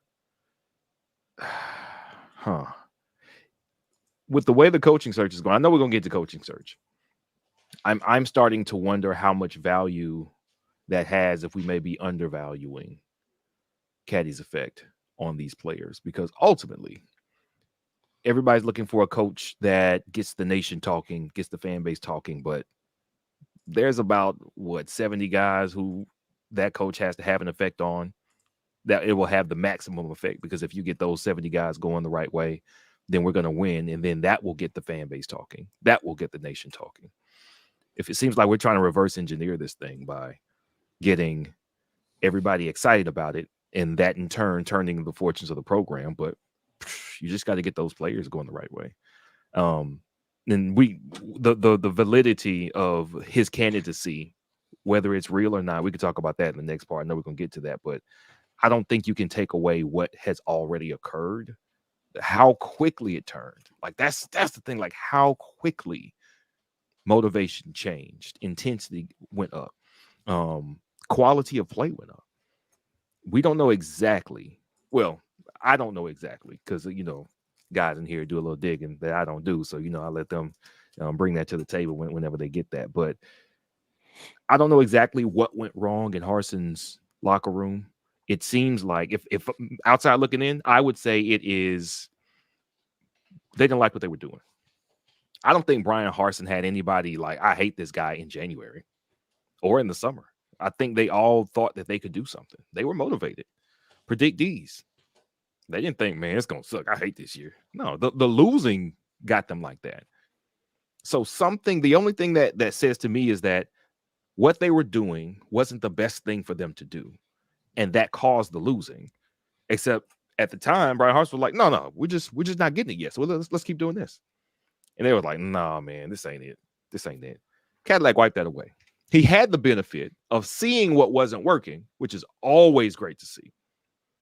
F: with the way the coaching search is going, I know we're going to get to coaching search. I'm starting to wonder how much value that has if we may be undervaluing Caddy's effect on these players, because ultimately everybody's looking for a coach that gets the nation talking, gets the fan base talking, but there's about 70 guys who that coach has to have an effect on, that it will have the maximum effect, because if you get those 70 guys going the right way, then we're going to win, and then that will get the fan base talking, that will get the nation talking. If it seems like we're trying to reverse engineer this thing by getting everybody excited about it, and that in turn turning the fortunes of the program, but you just got to get those players going the right way. And the validity of his candidacy, whether it's real or not, we could talk about that in the next part. I know we're going to get to that, but I don't think you can take away what has already occurred, how quickly it turned. Like that's the thing, like how quickly motivation changed, intensity went up, quality of play went up. We don't know exactly. Well, I don't know exactly, because guys in here do a little digging that I don't do, so I let them bring that to the table whenever they get that. But I don't know exactly what went wrong in Harson's locker room. It seems like if outside looking in, I would say it is they didn't like what they were doing. I don't think Brian Harsin had anybody like, I hate this guy in January or in the summer. I think they all thought that they could do something. They were motivated. Predict D's. They didn't think, man, it's going to suck. I hate this year. No, the losing got them like that. So the only thing that says to me is that what they were doing wasn't the best thing for them to do. And that caused the losing. Except at the time, Brian Harsin was like, no, we're just not getting it yet. So let's keep doing this. And they were like, nah, man, this ain't it. This ain't it. Cadillac wiped that away. He had the benefit of seeing what wasn't working, which is always great to see.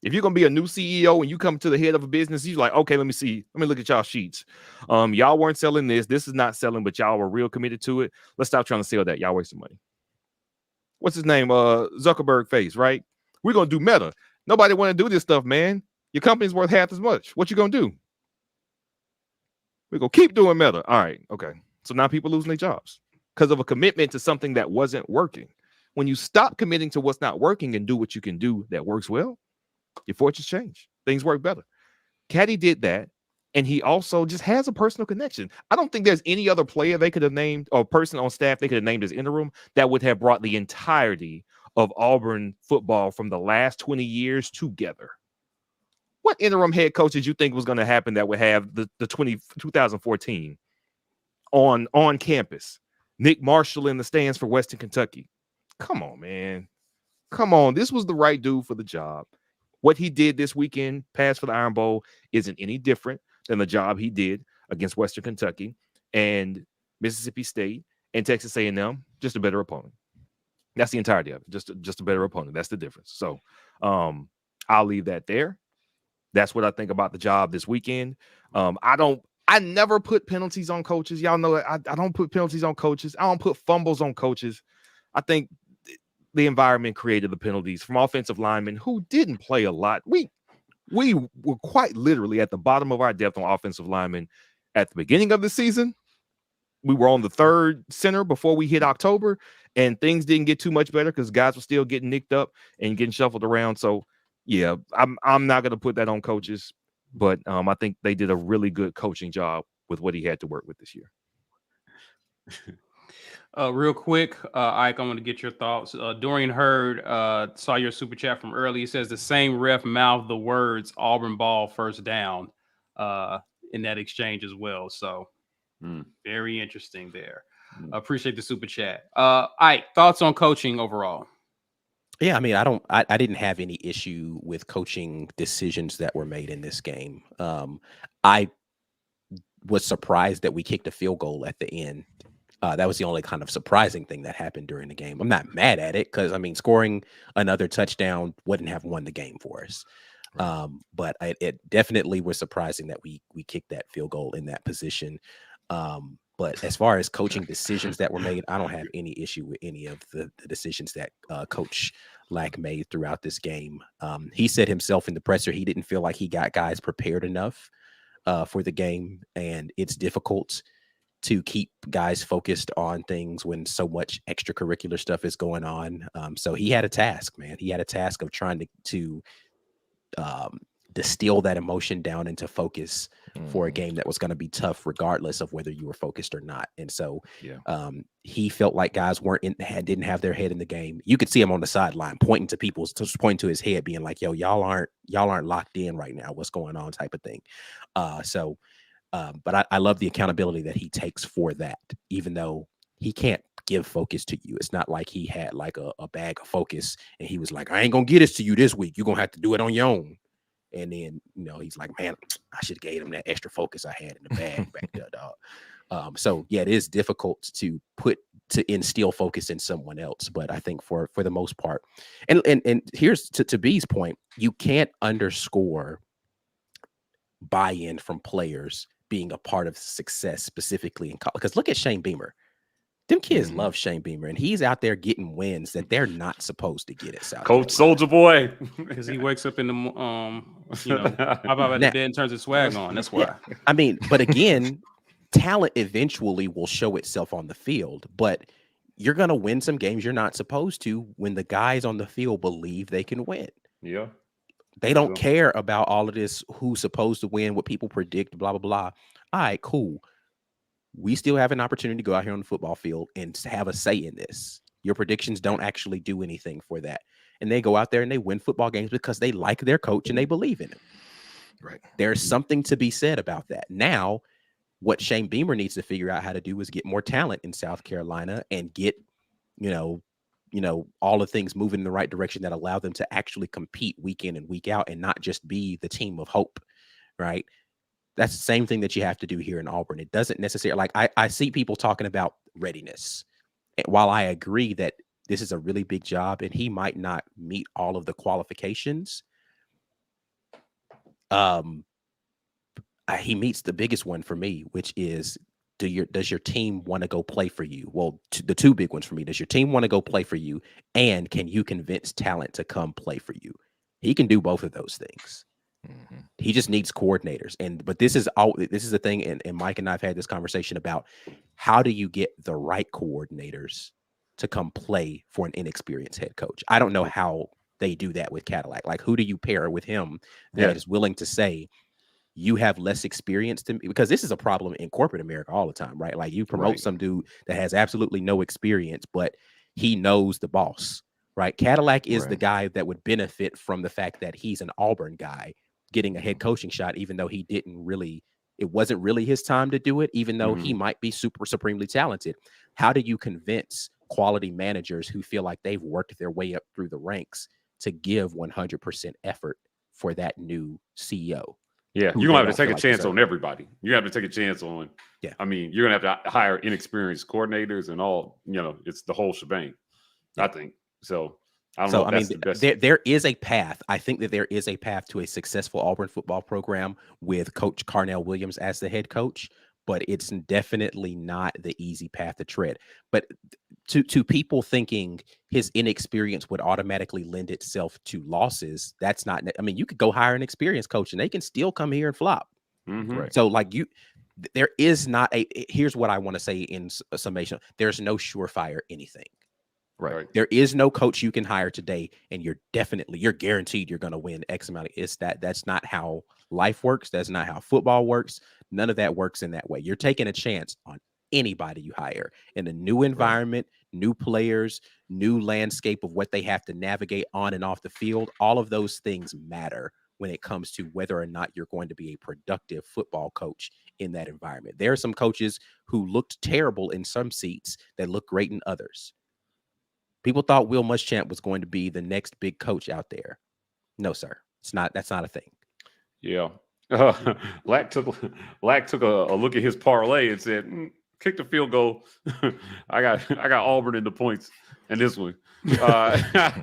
F: If you're going to be a new CEO and you come to the head of a business, you're like, okay, let me see. Let me look at y'all sheets. Y'all weren't selling this. This is not selling, but y'all were real committed to it. Let's stop trying to sell that. Y'all wasting money. What's his name? Zuckerberg face, right? We're going to do Meta. Nobody want to do this stuff, man. Your company's worth half as much. What you going to do? We're going to keep doing Meta. All right. Okay. So now people losing their jobs because of a commitment to something that wasn't working. When you stop committing to what's not working and do what you can do that works well, your fortunes change. Things work better. Caddy did that, and he also just has a personal connection. I don't think there's any other player they could have named or person on staff they could have named as interim that would have brought the entirety of Auburn football from the last 20 years together. What interim head coach did you think was going to happen that would have the 2014 on campus Nick Marshall in the stands for Western Kentucky. Come on, man. Come on. This was the right dude for the job. What he did this weekend, pass for the Iron Bowl, isn't any different than the job he did against Western Kentucky and Mississippi State and Texas A&M, just a better opponent. That's the entirety of it. Just a better opponent. That's the difference. So I'll leave that there. That's what I think about the job this weekend. I never put penalties on coaches. Y'all know I don't put penalties on coaches. I don't put fumbles on coaches. I think the environment created the penalties from offensive linemen who didn't play a lot. We were quite literally at the bottom of our depth on offensive linemen at the beginning of the season. We were on the third center before we hit October, and things didn't get too much better because guys were still getting nicked up and getting shuffled around. So, yeah, I'm not going to put that on coaches, but I think they did a really good coaching job with what he had to work with this year.
A: Real quick, Ike, I want to get your thoughts. Dorian Hurd saw your super chat from early. He says the same ref mouthed the words Auburn ball first down in that exchange as well. So very interesting there. Appreciate the super chat. Ike, thoughts on coaching overall?
D: Yeah, I mean, I didn't have any issue with coaching decisions that were made in this game. I was surprised that we kicked a field goal at the end. That was the only kind of surprising thing that happened during the game. I'm not mad at it because, I mean, scoring another touchdown wouldn't have won the game for us. But it definitely was surprising that we kicked that field goal in that position. But as far as coaching decisions that were made, I don't have any issue with any of the decisions that Coach Lack made throughout this game. He said himself in the presser he didn't feel like he got guys prepared enough for the game, and it's difficult to keep guys focused on things when so much extracurricular stuff is going on. So he had a task, man. He had a task of trying to distill that emotion down into focus for a game that was going to be tough, regardless of whether you were focused or not. And so he felt like guys didn't have their head in the game. You could see him on the sideline pointing to people, just pointing to his head, being like, "Yo, y'all aren't locked in right now. What's going on?" type of thing. But I love the accountability that he takes for that, even though he can't give focus to you. It's not like he had like a bag of focus and he was like, "I ain't gonna get this to you this week. You're gonna have to do it on your own." And then, he's like, "Man, I should have gave him that extra focus I had in the bag back there, dog." So yeah, it is difficult to instill focus in someone else. But I think for the most part, and here's to B's point, you can't underscore buy-in from players being a part of success, specifically in college. Because look at Shane Beamer. Them kids love Shane Beamer, and he's out there getting wins that they're not supposed to get at South
E: Coach
D: Carolina.
E: Soldier Boy.
A: Because he wakes up in the how about the bed and turns his swag on. That's why.
D: I mean, but again, talent eventually will show itself on the field, but you're gonna win some games you're not supposed to when the guys on the field believe they can win.
E: Yeah.
D: They don't care about all of this, who's supposed to win, what people predict, blah, blah, blah. All right, cool. We still have an opportunity to go out here on the football field and have a say in this. Your predictions don't actually do anything for that. And they go out there and they win football games because they like their coach and they believe in him.
F: Right.
D: There's something to be said about that. Now, what Shane Beamer needs to figure out how to do is get more talent in South Carolina and get, all the things moving in the right direction that allow them to actually compete week in and week out and not just be the team of hope, right? That's the same thing that you have to do here in Auburn. It doesn't necessarily, like, I see people talking about readiness. And while I agree that this is a really big job and he might not meet all of the qualifications, he meets the biggest one for me, which is, does your team want to go play for you? Well, the two big ones for me: does your team want to go play for you, and can you convince talent to come play for you? He can do both of those things. He just needs coordinators. But this is the thing, and Mike and I have had this conversation about how do you get the right coordinators to come play for an inexperienced head coach. I don't know how they do that with Cadillac. Like, who do you pair with him that is willing to say, you have less experience than me? Because this is a problem in corporate America all the time, right? Like, you promote some dude that has absolutely no experience, but he knows the boss, right? Cadillac is the guy that would benefit from the fact that he's an Auburn guy getting a head coaching shot, even though he didn't really it wasn't really his time to do it, even though he might be supremely talented. How do you convince quality managers who feel like they've worked their way up through the ranks to give 100% effort for that new CEO?
E: Yeah,
D: who
E: you're
D: they
E: gonna have to
D: don't
E: take a
D: feel like
E: chance
D: deserve
E: on
D: it.
E: everybody. You have to take a chance on.
D: Yeah.
E: I mean, you're gonna have to hire inexperienced coordinators and all. It's the whole shebang. I think so. I don't know if that's the best.
D: There is a path. I think that there is a path to a successful Auburn football program with Coach Carnell Williams as the head coach, but it's definitely not the easy path to tread. But to people thinking his inexperience would automatically lend itself to losses, that's not. I mean, you could go hire an experienced coach and they can still come here and flop.
F: Right.
D: So like there is not a. Here's what I want to say in summation: there's no surefire anything.
F: Right.
D: There is no coach you can hire today, and you're guaranteed you're going to win X amount of. That's not how life works. That's not how football works. None of that works in that way. You're taking a chance on anybody you hire in a new environment, new players, new landscape of what they have to navigate on and off the field. All of those things matter when it comes to whether or not you're going to be a productive football coach in that environment. There are some coaches who looked terrible in some seats that look great in others. People thought Will Muschamp was going to be the next big coach out there. No, sir. It's not. That's not a thing.
E: Yeah. Lack took a look at his parlay and said, kick the field goal. I got Auburn in the points in this one. I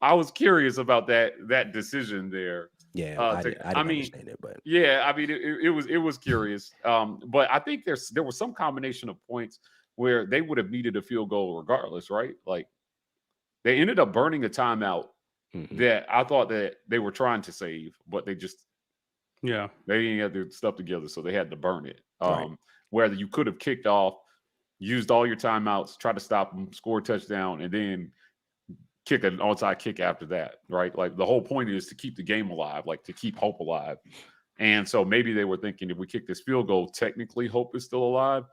E: was curious about that decision there.
D: Yeah, I didn't understand it, but
E: yeah, I mean it was curious. But I think there was some combination of points where they would have needed a field goal regardless, right? Like they ended up burning a timeout that I thought that they were trying to save, but they didn't have their stuff together, so they had to burn it. Where you could have kicked off, used all your timeouts, try to stop them, score a touchdown, and then kick an onside kick after that, right? Like the whole point is to keep the game alive, like to keep hope alive. And so maybe they were thinking if we kick this field goal, technically hope is still alive.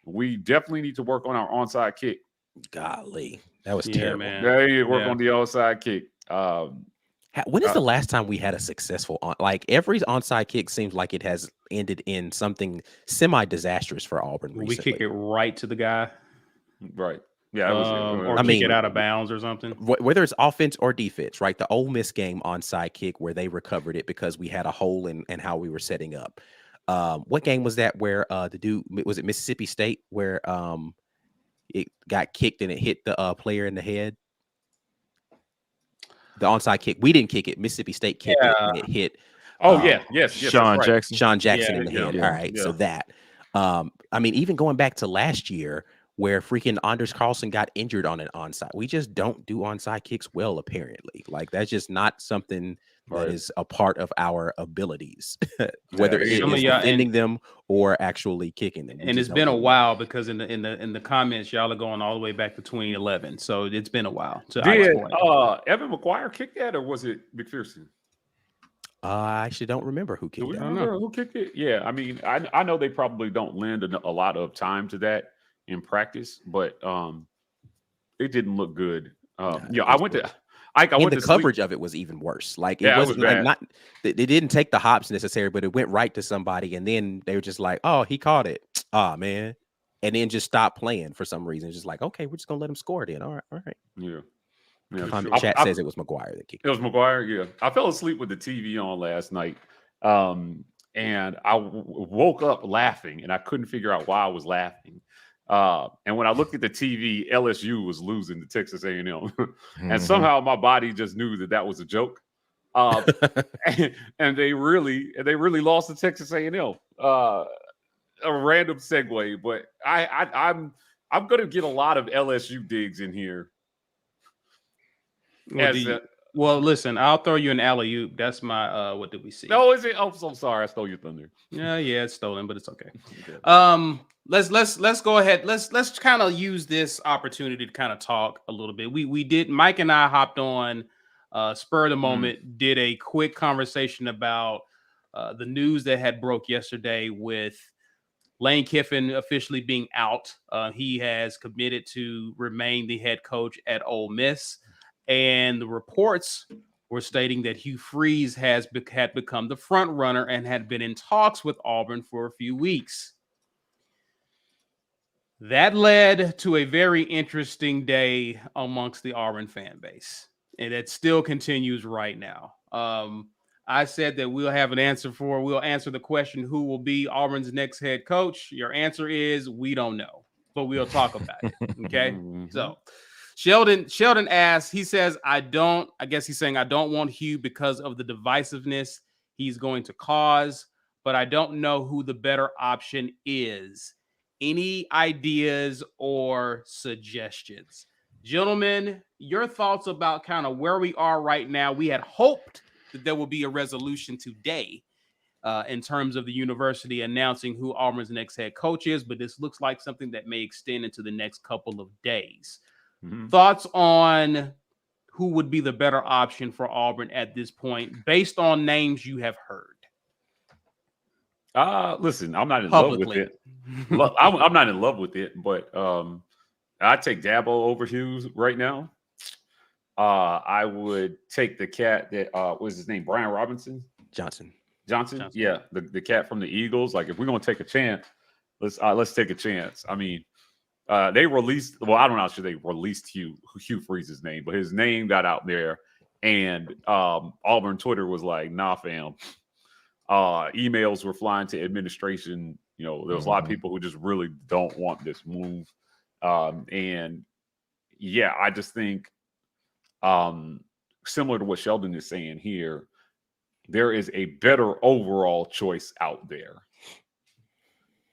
E: We definitely need to work on our onside kick.
D: Golly, that was terrible.
A: Man.
E: Yeah, work on the onside kick.
D: When is the last time we had a successful every onside kick seems like it has ended in something semi-disastrous for Auburn recently.
A: We kick it right to the guy.
E: Right. Yeah,
A: or kick it out of bounds or something.
D: Whether it's offense or defense, right? The Ole Miss game onside kick where they recovered it because we had a hole in how we were setting up. What game was that where the dude, was it Mississippi State where it got kicked and it hit the player in the head? The onside kick. We didn't kick it. Mississippi State kicked it and it hit.
E: Yes.
F: Sean Jackson.
D: Sean Jackson in the head.
F: Yeah,
D: All right. So that. I mean, even going back to last year where freaking Anders Carlson got injured on an onside. We just don't do onside kicks well, apparently. Like that's just not something that is a part of our abilities, whether it is defending them or actually kicking them.
A: And it's been a while because in the comments, y'all are going all the way back to 2011. So it's been a while.
E: Did Evan McGuire kick that or was it McPherson?
D: I actually don't remember who kicked it.
E: Do we remember who kicked it? Yeah, I mean, I know they probably don't lend a lot of time to that in practice, but it didn't look good. I went to the
D: coverage of it was even worse. Like it wasn't they didn't take the hops necessarily, but it went right to somebody, and then they were just like, "Oh, he caught it, man," and then just stopped playing for some reason. It's just like, okay, we're just gonna let him score it in. All right.
E: Yeah.
D: Chat says it was McGuire that kicked.
E: It was McGuire. Yeah, I fell asleep with the TV on last night, and I woke up laughing, and I couldn't figure out why I was laughing. And when I looked at the TV, LSU was losing to Texas A&M, and somehow my body just knew that was a joke. And they really lost to Texas A&M. A random segue, but I'm going to get a lot of LSU digs in here.
A: Well, listen, I'll throw you an alley-oop. That's my what did we see?
E: No, is it? Oh, I'm sorry, I stole your thunder.
A: Yeah, it's stolen, but it's okay. Let's go ahead. Let's kind of use this opportunity to kind of talk a little bit. We did. Mike and I hopped on spur of the moment, did a quick conversation about the news that had broke yesterday with Lane Kiffin officially being out. He has committed to remain the head coach at Ole Miss. And the reports were stating that Hugh Freeze had become the front runner and had been in talks with Auburn for a few weeks. That led to a very interesting day amongst the Auburn fan base, and it still continues right now. I said that we'll answer the question, who will be Auburn's next head coach? Your answer is, we don't know, but we'll talk about it. Okay. So Sheldon asks, he says, I guess he's saying, I don't want Hugh because of the divisiveness he's going to cause, but I don't know who the better option is. Any ideas or suggestions? Gentlemen, your thoughts about kind of where we are right now. We had hoped that there will be a resolution today in terms of the university announcing who Auburn's next head coach is, but this looks like something that may extend into the next couple of days. Thoughts on who would be the better option for Auburn at this point, based on names you have heard?
E: Listen, I'm not in love with it. I'm not in love with it, but I take Dabo over Hughes right now. I would take the cat that what's his name, Brian Robinson
D: Johnson.
E: Yeah, the cat from the Eagles. Like, if we're gonna take a chance, let's take a chance. I mean, they released. Well, I don't know. Should they released Hugh Freeze's name, but his name got out there, and Auburn Twitter was like, "Nah, fam." Emails were flying to administration. You know, there was a lot of people who just really don't want this move. And yeah, I just think similar to what Sheldon is saying here, there is a better overall choice out there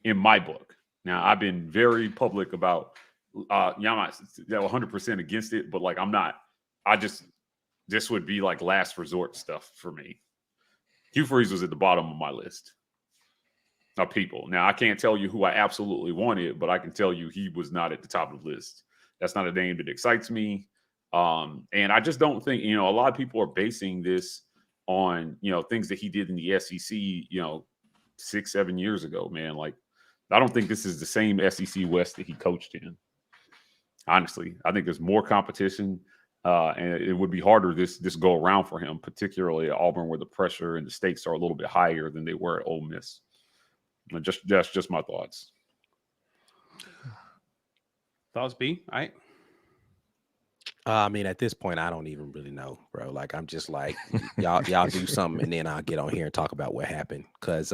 E: in my book. Now, I've been very public about, I'm not 100% against it, but like, this would be like last resort stuff for me. Hugh Freeze was at the bottom of my list of people. Now, I can't tell you who I absolutely wanted, but I can tell you he was not at the top of the list. That's not a name that excites me. And I just don't think, a lot of people are basing this on, things that he did in the SEC, 6-7 years ago, man. Like, I don't think this is the same SEC West that he coached in. Honestly, I think there's more competition. And it would be harder this go around for him, particularly at Auburn, where the pressure and the stakes are a little bit higher than they were at Ole Miss. That's just my thoughts.
A: Thoughts, B? All right.
D: I mean, at this point, I don't even really know, bro. Like, I'm just like, y'all do something, and then I'll get on here and talk about what happened. Because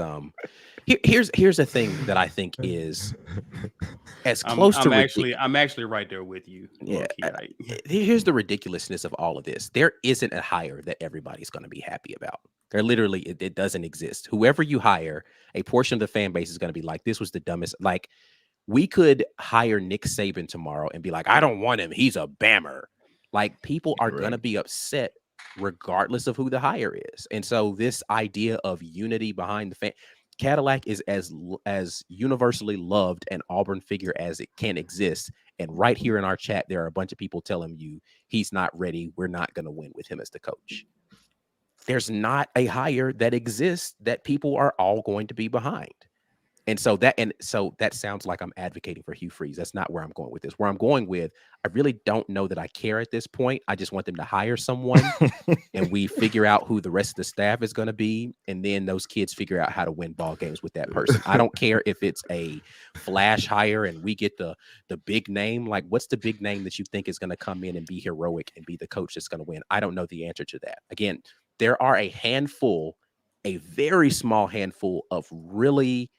D: here's the thing that I think is as close to
A: I'm actually right there with you.
D: Yeah. Here's the ridiculousness of all of this. There isn't a hire that everybody's going to be happy about. There literally, it doesn't exist. Whoever you hire, a portion of the fan base is going to be like, this was the dumbest. Like, we could hire Nick Saban tomorrow and be like, I don't want him. He's a bammer. Like, people are going to be upset regardless of who the hire is. And so this idea of unity behind the fan, Cadillac is as universally loved an Auburn figure as it can exist. And right here in our chat, there are a bunch of people telling you he's not ready. We're not going to win with him as the coach. There's not a hire that exists that people are all going to be behind. And so that sounds like I'm advocating for Hugh Freeze. That's not where I'm going with this. Where I'm going with, I really don't know that I care at this point. I just want them to hire someone and we figure out who the rest of the staff is going to be. And then those kids figure out how to win ball games with that person. I don't care if it's a flash hire and we get the big name. Like, what's the big name that you think is going to come in and be heroic and be the coach that's going to win? I don't know the answer to that. Again, there are a very small handful of really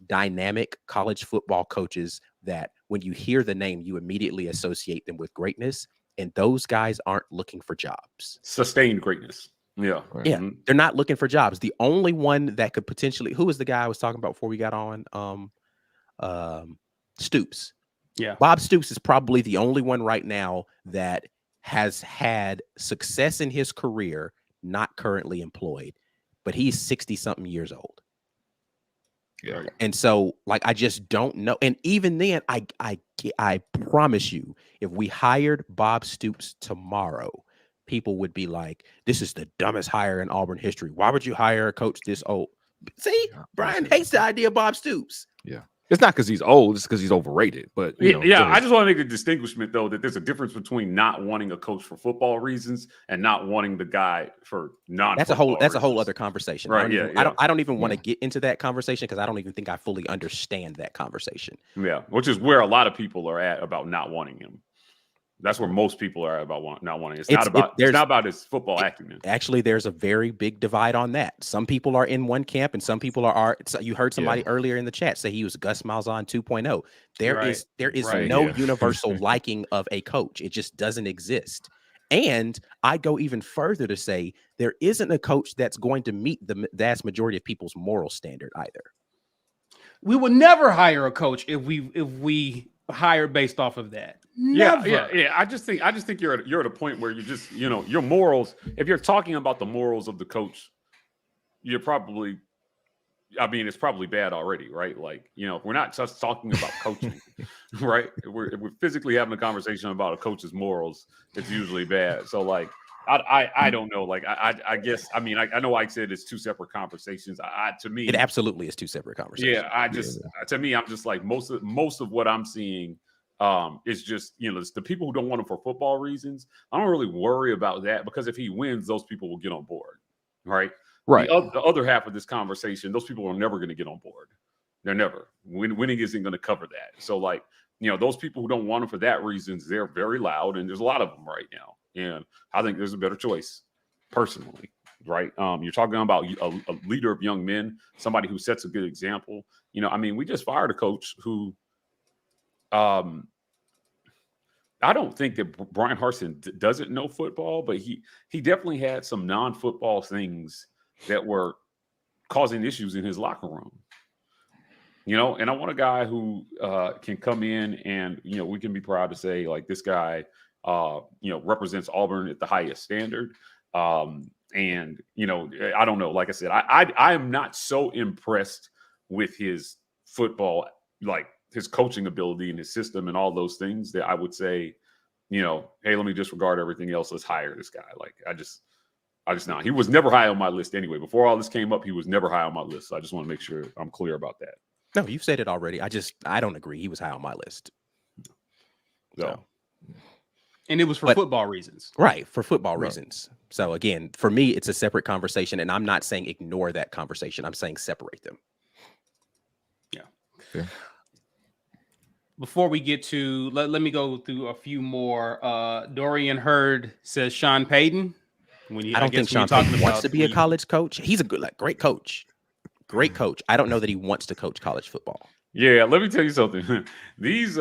D: dynamic college football coaches that when you hear the name, you immediately associate them with greatness. And those guys aren't looking for jobs.
E: Sustained greatness. Yeah.
D: Yeah. Mm-hmm. They're not looking for jobs. The only one that could potentially, who was the guy I was talking about before we got on? Stoops.
A: Yeah.
D: Bob Stoops is probably the only one right now that has had success in his career, not currently employed, but he's 60 something years old.
E: Yeah.
D: And so, like, I just don't know. And even then, I promise you, if we hired Bob Stoops tomorrow, people would be like, this is the dumbest hire in Auburn history. Why would you hire a coach this old? See, Brian hates the idea of Bob Stoops.
F: Yeah. It's not because he's old; it's because he's overrated. But you know,
E: yeah, I just want to make a distinguishment though that there's a difference between not wanting a coach for football reasons and not wanting the guy for non.
D: That's a whole other conversation.
E: Right?
D: I don't even want to get into that conversation because I don't even think I fully understand that conversation.
E: Yeah, which is where a lot of people are at about not wanting him. That's where most people are about not wanting. It's not about his football acumen.
D: Actually, there's a very big divide on that. Some people are in one camp, and some people are. You heard somebody earlier in the chat say he was Gus Malzahn 2.0. There is no universal liking of a coach. It just doesn't exist. And I go even further to say there isn't a coach that's going to meet the vast majority of people's moral standard either.
A: We would never hire a coach if we hire based off of that. Never.
E: Yeah. I just think you're at a point where you just, your morals. If you're talking about the morals of the coach, you're probably, it's probably bad already, right? Like, we're not just talking about coaching, right? If we're physically having a conversation about a coach's morals, it's usually bad. So like, I don't know. Like, I guess, I know Ike said it's two separate conversations. To me,
D: it absolutely is two separate conversations.
E: Yeah, to me, I'm just like most of what I'm seeing is just, it's the people who don't want him for football reasons. I don't really worry about that because if he wins, those people will get on board, right?
F: Right.
E: The other half of this conversation, those people are never going to get on board. They're never. Winning isn't going to cover that. So like, those people who don't want him for that reasons, they're very loud, and there's a lot of them right now. And I think there's a better choice, personally, right? You're talking about a leader of young men, somebody who sets a good example. We just fired a coach who, I don't think that Brian Harsin doesn't know football, but he definitely had some non-football things that were causing issues in his locker room. And I want a guy who can come in and, we can be proud to say, like, this guy, represents Auburn at the highest standard. And, I don't know, like I said, I am not so impressed with his football, like his coaching ability and his system and all those things that I would say, hey, let me disregard everything else. Let's hire this guy. Like, I just not. He was never high on my list anyway. Before all this came up, he was never high on my list. So I just want to make sure I'm clear about that.
D: No, you've said it already. I don't agree. He was high on my list.
E: So.
A: And it was for football reasons.
D: Right, for football reasons. So again, for me, it's a separate conversation, and I'm not saying ignore that conversation. I'm saying separate them.
A: Yeah. Before we get to, let me go through a few more. Dorian Hurd says Sean Payton.
D: I don't think Sean Payton wants to be a college coach. He's a great coach. Great coach. I don't know that he wants to coach college football.
E: Yeah, let me tell you something. These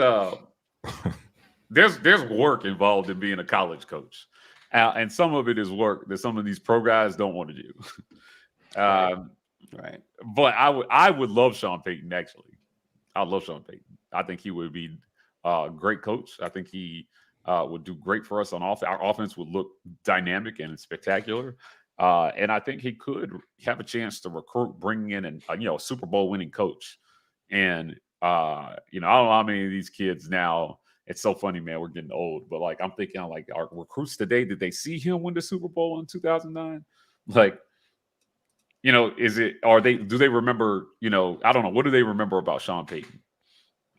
E: there's work involved in being a college coach, and some of it is work that some of these pro guys don't want to do.
A: Right.
E: But I would love Sean Payton. Actually, I love Sean Payton. I think he would be a great coach. I think he would do great for us on offense. Our offense would look dynamic and spectacular. And I think he could have a chance to recruit, bring in a Super Bowl winning coach. And I don't know how many of these kids now. It's so funny, man. We're getting old, but like I'm thinking, like, our recruits today, did they see him win the Super Bowl in 2009? Like, do they remember? I don't know. What do they remember about Sean Payton?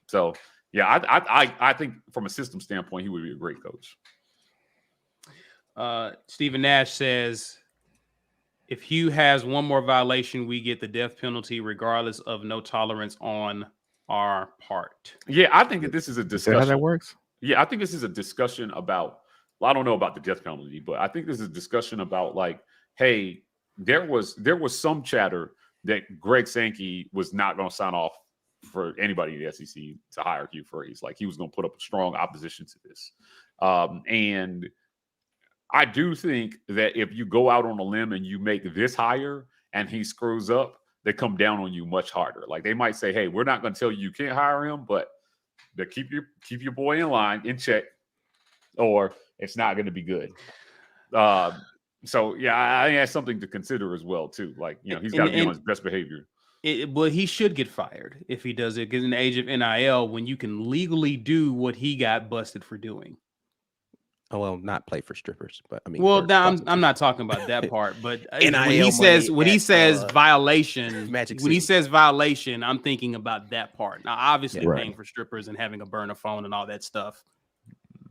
E: So yeah, I think from a system standpoint, he would be a great coach.
A: Stephen Nash says, if Hugh has one more violation, we get the death penalty, regardless of no tolerance on our part.
E: Yeah, I think that this is a discussion.
F: How that works?
E: Yeah, I think this is a discussion about, well, I don't know about the death penalty, but I think this is a discussion about, like, hey, there was some chatter that Greg Sankey was not going to sign off for anybody in the SEC to hire Hugh Freeze. Like, he was going to put up a strong opposition to this. And I do think that if you go out on a limb and you make this hire and he screws up, they come down on you much harder. Like, they might say, hey, we're not going to tell you can't hire him, but they keep your boy in line, in check, or it's not going to be good. So yeah, I think that's something to consider as well too. Like, he's got to be on his best behavior.
A: But he should get fired if he does it, because in the age of NIL, when you can legally do what he got busted for doing.
D: Oh well, not play for strippers, but I mean,
A: Well,
D: for
A: now I'm
D: prostitution.
A: not talking about that part, but
D: NIL money
A: when he
D: at,
A: says violation,
D: Magic
A: when he
D: City.
A: says violation, I'm thinking about that part. Now, obviously,
F: Yeah.
A: paying for strippers and having a burner phone and all that stuff,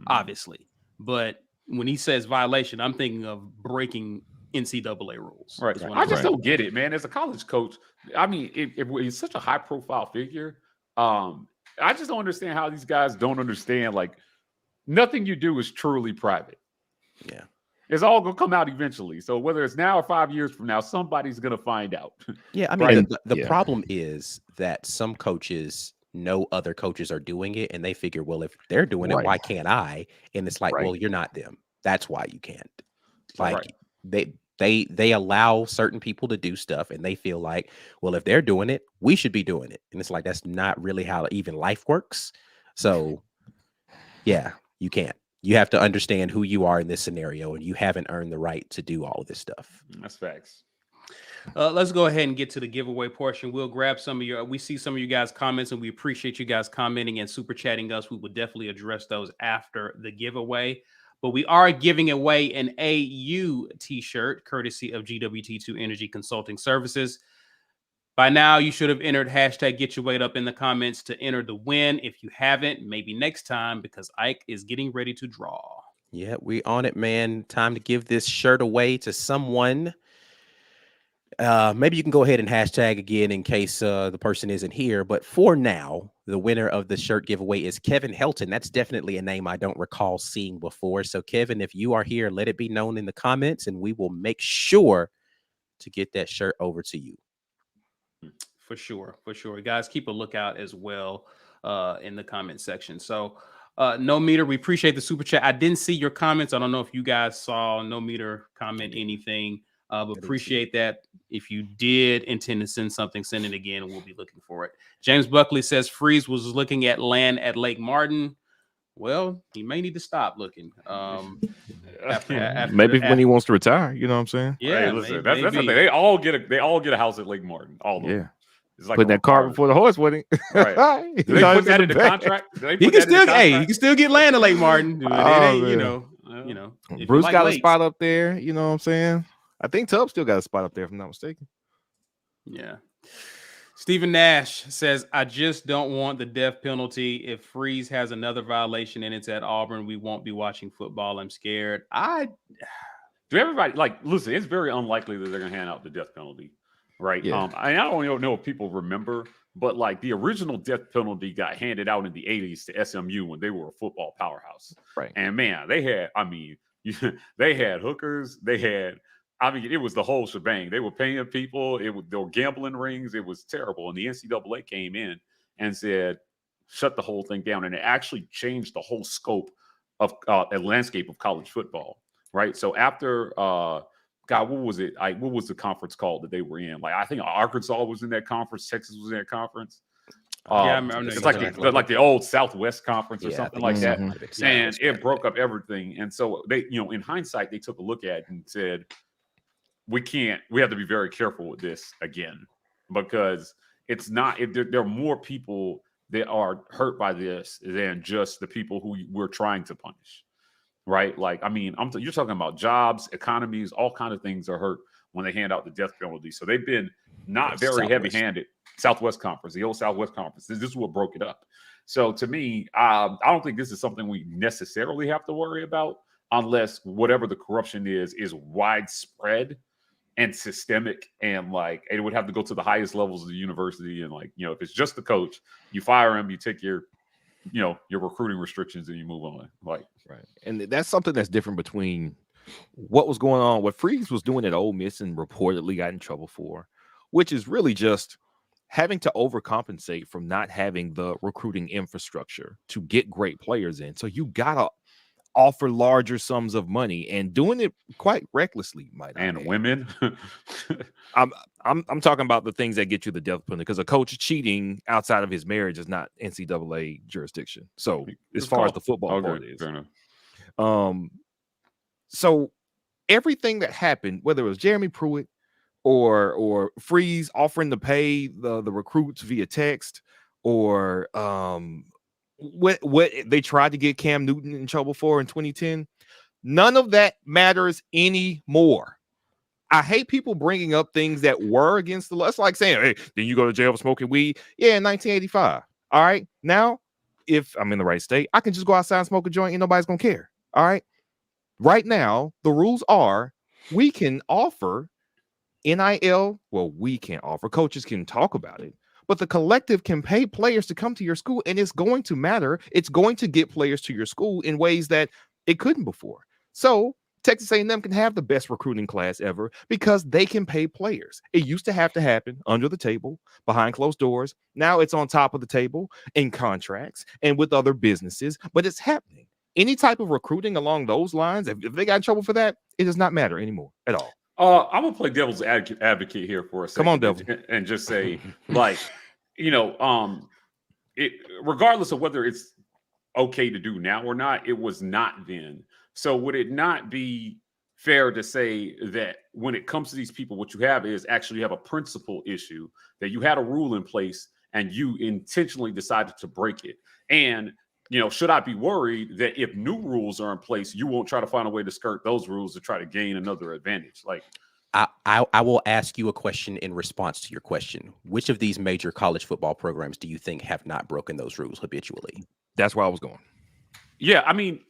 A: obviously. But when he says violation, I'm thinking of breaking NCAA rules.
E: Right.
A: is what
E: I
A: I'm
E: just
A: saying.
E: don't get it, man. As a college coach, I mean, if he's such a high profile figure, I just don't understand how these guys don't understand. Like, nothing you do is truly private.
D: Yeah.
E: It's all gonna come out eventually. So whether it's now or 5 years from now, somebody's gonna find out.
D: Yeah, I mean,
F: Right.
D: the
F: Yeah.
D: problem is that some coaches know other coaches are doing it, and they figure, well, if they're doing it,
F: Right.
D: why can't I? And it's like,
F: Right.
D: well, you're not them. That's why you can't. Like
E: Right.
D: they allow certain people to do stuff, and they feel like, well, if they're doing it, we should be doing it. And it's like that's not really how even life works. So, yeah, you can't. You have to understand who you are in this scenario, and you haven't earned the right to do all of this stuff.
E: That's facts.
A: Let's go ahead and get to the giveaway portion. We'll grab some of your. We see some of you guys' comments, and we appreciate you guys commenting and super chatting us. We will definitely address those after the giveaway. But we are giving away an AU t-shirt courtesy of GWT2 Energy Consulting Services. By now, you should have entered hashtag Get Your Weight Up in the comments to enter the win. If you haven't, maybe next time, because Ike is getting ready to draw.
D: Yeah, we on it, man. Time to give this shirt away to someone. Maybe you can go ahead and hashtag again in case the person isn't here. But for now, the winner of the shirt giveaway is Kevin Helton. That's definitely a name I don't recall seeing before. So, Kevin, if you are here, let it be known in the comments, and we will make sure to get that shirt over to you.
A: For sure. Guys, keep a lookout as well in the comment section. So, No Meter, we appreciate the super chat. I didn't see your comments. I don't know if you guys saw No Meter comment anything. But appreciate that. If you did intend to send something, send it again, and we'll be looking for it. James Buckley says Freeze was looking at land at Lake Martin. Well, he may need to stop looking.
F: Maybe when he wants to retire, you know what I'm saying?
A: Yeah,
E: Hey, listen, that's the thing. They all get a house at Lake Martin. All of them.
F: Yeah.
E: It's like
F: Putting that cart before the horse, wouldn't he?
E: Right. Do they put that in the contract?
A: He can still get land at Lake Martin. It ain't, you know. If
F: Bruce
A: you like
F: got
A: lakes.
F: a spot up there, you know what I'm saying? I think Tubbs still got a spot up there, if I'm not mistaken.
A: Yeah. Stephen Nash says, I just don't want the death penalty. If Freeze has another violation and it's at Auburn, we won't be watching football. I'm scared.
E: Do everybody listen? It's very unlikely that they're going to hand out the death penalty, right?
F: Yeah.
E: I don't know if people remember, but like the original death penalty got handed out in the 80s to SMU when they were a football powerhouse,
F: right?
E: And man, they had hookers, it was the whole shebang. They were paying people. There were gambling rings. It was terrible. And the NCAA came in and said, shut the whole thing down. And it actually changed the whole scope of a landscape of college football, right? So after, what was it? What was the conference called that they were in? Like, I think Arkansas was in that conference. Texas was in that conference.
A: I remember.
E: It's like the old Southwest Conference or something like that.
F: Mm-hmm.
E: And it broke up everything. And so they, in hindsight, they took a look at it and said, we have to be very careful with this again, because it's not, there are more people that are hurt by this than just the people who we're trying to punish, right? Like, I mean, you're talking about jobs, economies, all kinds of things are hurt when they hand out the death penalty. So they've been not very heavy-handed. Southwest Conference, the old Southwest Conference. This is what broke it up. So to me, I don't think this is something we necessarily have to worry about unless whatever the corruption is widespread and systemic, and like it would have to go to the highest levels of the university. And like, if it's just the coach, you fire him, you take your recruiting restrictions, and you move on. Like,
F: right. And that's something that's different between what was going on, what Freeze was doing at Ole Miss and reportedly got in trouble for, which is really just having to overcompensate from not having the recruiting infrastructure to get great players in. So you gotta offer larger sums of money and doing it quite recklessly,
E: women.
F: I'm talking about the things that get you the death penalty, because a coach cheating outside of his marriage is not NCAA jurisdiction. So as far as the football part is, so everything that happened, whether it was Jeremy Pruitt or Freeze offering to pay the recruits via text, or what they tried to get Cam Newton in trouble for in 2010, None of that matters anymore. I hate people bringing up things that were against the law. It's like saying, hey, then you go to jail for smoking weed? Yeah, in 1985. All right. Now, if I'm in the right state, I can just go outside and smoke a joint and nobody's going to care. All right. Right now, the rules are we can offer NIL. Well, we can't offer. Coaches can talk about it. But the collective can pay players to come to your school, and it's going to matter. It's going to get players to your school in ways that it couldn't before. So Texas A&M can have the best recruiting class ever because they can pay players. It used to have to happen under the table, behind closed doors. Now it's on top of the table in contracts and with other businesses, but it's happening. Any type of recruiting along those lines, if they got in trouble for that, it does not matter anymore at all.
E: I'm gonna play devil's advocate here for a second.
F: Come on, devil,
E: and just say, like, it regardless of whether it's okay to do now or not, it was not then. So would it not be fair to say that when it comes to these people, what you have is actually you have a principle issue, that you had a rule in place and you intentionally decided to break it? And should I be worried that if new rules are in place, you won't try to find a way to skirt those rules to try to gain another advantage? Like,
D: I will ask you a question in response to your question. Which of these major college football programs do you think have not broken those rules habitually?
F: That's where I was going.
E: Yeah, I mean,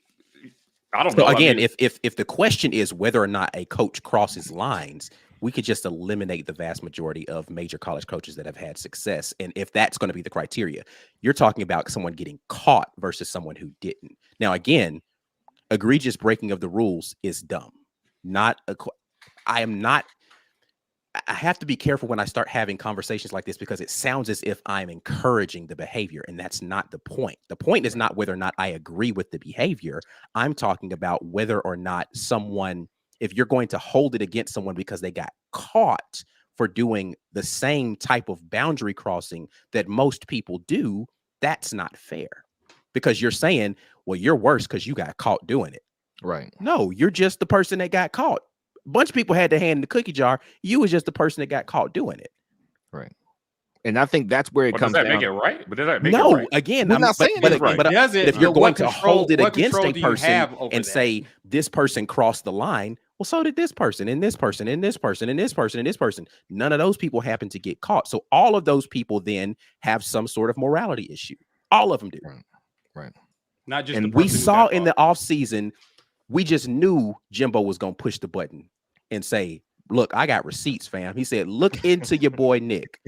E: I don't know.
D: So again, if the question is whether or not a coach crosses lines, we could just eliminate the vast majority of major college coaches that have had success. And if that's going to be the criteria, you're talking about someone getting caught versus someone who didn't. Now, again, egregious breaking of the rules is dumb. I have to be careful when I start having conversations like this because it sounds as if I'm encouraging the behavior, and that's not the point. The point is not whether or not I agree with the behavior. I'm talking about whether or not someone, if you're going to hold it against someone because they got caught for doing the same type of boundary crossing that most people do, that's not fair. Because you're saying, well, you're worse because you got caught doing it.
F: Right.
D: No, you're just the person that got caught. A bunch of people had their hand in the cookie jar. You was just the person that got caught doing it.
F: Right. And I think that's where it comes down.
E: Does that make it right? But does that make
D: no,
E: it right?
D: Again,
F: I'm not saying it's right.
D: But if you're going to hold it against a person and
A: that?
D: say this person crossed the line, well, so did this person and this person and this person and this person and this person. None of those people happen to get caught. So all of those people then have some sort of morality issue. All of them do.
F: Right.
A: Not just.
D: And we saw in the offseason, we just knew Jimbo was going to push the button and say, look, I got receipts, fam. He said, look into your boy Nick.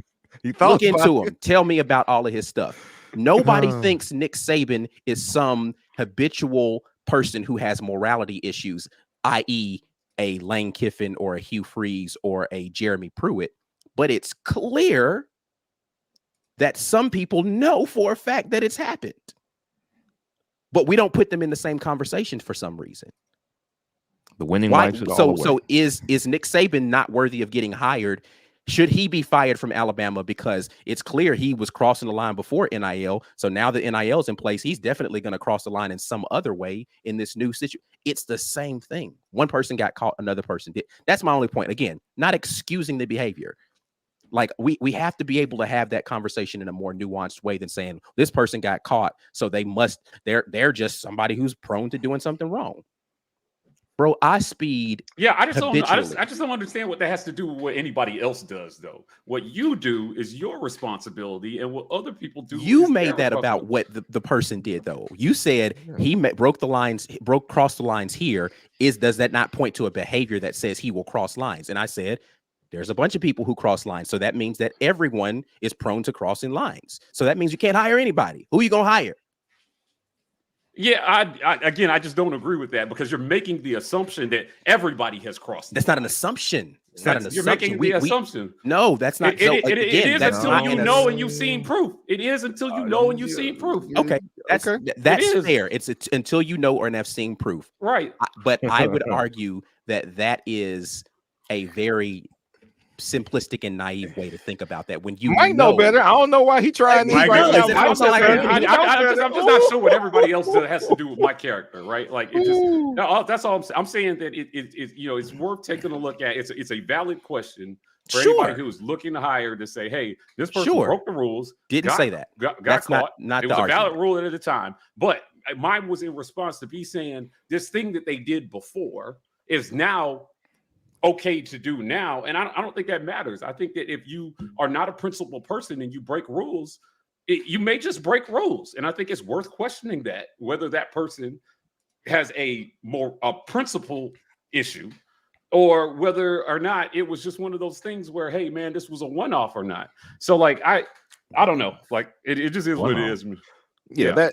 D: Look into him. Tell me about all of his stuff. Nobody thinks Nick Saban is some habitual person who has morality issues, i.e. a Lane Kiffin or a Hugh Freeze or a Jeremy Pruitt. But it's clear that some people know for a fact that it's happened. But we don't put them in the same conversation for some reason.
F: The winning wipes it all away.
D: So is Nick Saban not worthy of getting hired? Should he be fired from Alabama because it's clear he was crossing the line before NIL? So now that NIL is in place, he's definitely going to cross the line in some other way in this new situation. It's the same thing. One person got caught, another person did. That's my only point. Again, not excusing the behavior. Like we have to be able to have that conversation in a more nuanced way than saying this person got caught, so they're just somebody who's prone to doing something wrong. Bro, I speed.
E: Yeah, I just don't understand what that has to do with what anybody else does, though. What you do is your responsibility, and what other people do.
D: You made that about what the person did, though. You said he crossed the lines here. Does that not point to a behavior that says he will cross lines? And I said, there's a bunch of people who cross lines. So that means that everyone is prone to crossing lines. So that means you can't hire anybody. Who are you going to hire?
E: Yeah, I just don't agree with that because you're making the assumption that everybody has crossed.
D: That's not an assumption.
E: You're making the assumption.
D: No, that's not.
E: It is until you know and you've seen proof. It is until you know and you've seen proof.
D: Okay, that's fair. It's until you know or have seen proof.
E: Right.
D: But I would argue that is a very simplistic and naive way to think about that. When you
F: might know better, I don't know why he trying.
E: I'm just not sure what everybody else has to do with my character, right? Like it just that's all I'm saying. That it's worth taking a look at. It's a valid question for anybody who's looking to hire to say, hey, this person broke the rules.
D: Didn't say that.
E: Got caught.
D: Not
E: it
D: the
E: was
D: argument.
E: a valid rule at the time, but mine was in response to be saying this thing that they did before is now okay to do now. And I don't think that matters. I think that if you are not a principled person and you break rules, you may just break rules. And I think it's worth questioning that, whether that person has a principle issue, or whether or not it was just one of those things where, hey man, this was a one-off or not. So like, I don't know. Like it just is what it is.
F: Yeah,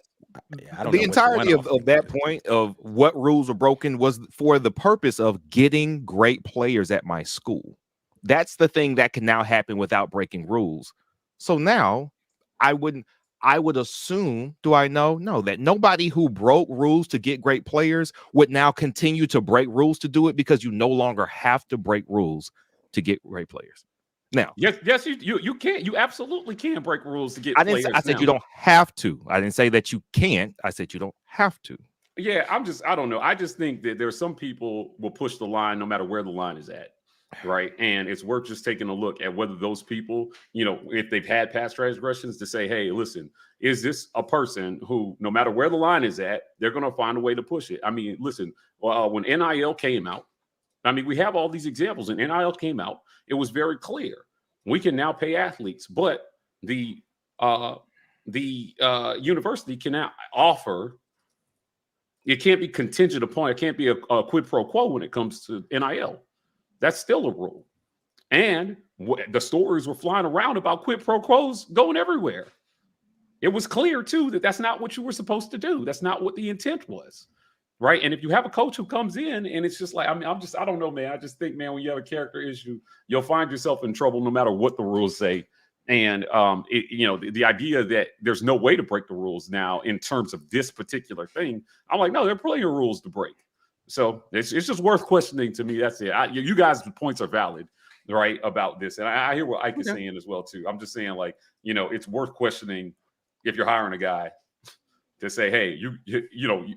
D: I don't
F: the
D: know
F: entirety of that point of what rules were broken was for the purpose of getting great players at my school. That's the thing that can now happen without breaking rules. So now I would assume, do I know? No, that nobody who broke rules to get great players would now continue to break rules to do it, because you no longer have to break rules to get great players. Now,
E: yes, you can. You absolutely can break rules to get players.
F: I said you don't have to. I didn't say that you can't. I said you don't have to.
E: Yeah, I don't know. I just think that there's some people will push the line no matter where the line is at. Right. And it's worth just taking a look at whether those people, if they've had past transgressions, to say, hey, listen, is this a person who, no matter where the line is at, they're going to find a way to push it? I mean, listen, when NIL came out, I mean, we have all these examples, and NIL came out. It was very clear. We can now pay athletes, but the university can now offer. It can't be contingent upon. It can't be a quid pro quo when it comes to NIL. That's still a rule. And the stories were flying around about quid pro quos going everywhere. It was clear, too, that that's not what you were supposed to do. That's not what the intent was. Right. And if you have a coach who comes in and it's just like, I mean, I don't know, man. I just think, man, when you have a character issue, you'll find yourself in trouble no matter what the rules say. And, the idea that there's no way to break the rules now in terms of this particular thing, I'm like, no, there are plenty of rules to break. So it's just worth questioning to me. That's it. You guys' points are valid, right, about this. And I hear what Ike is saying as well, too. I'm just saying, like, it's worth questioning if you're hiring a guy to say, hey,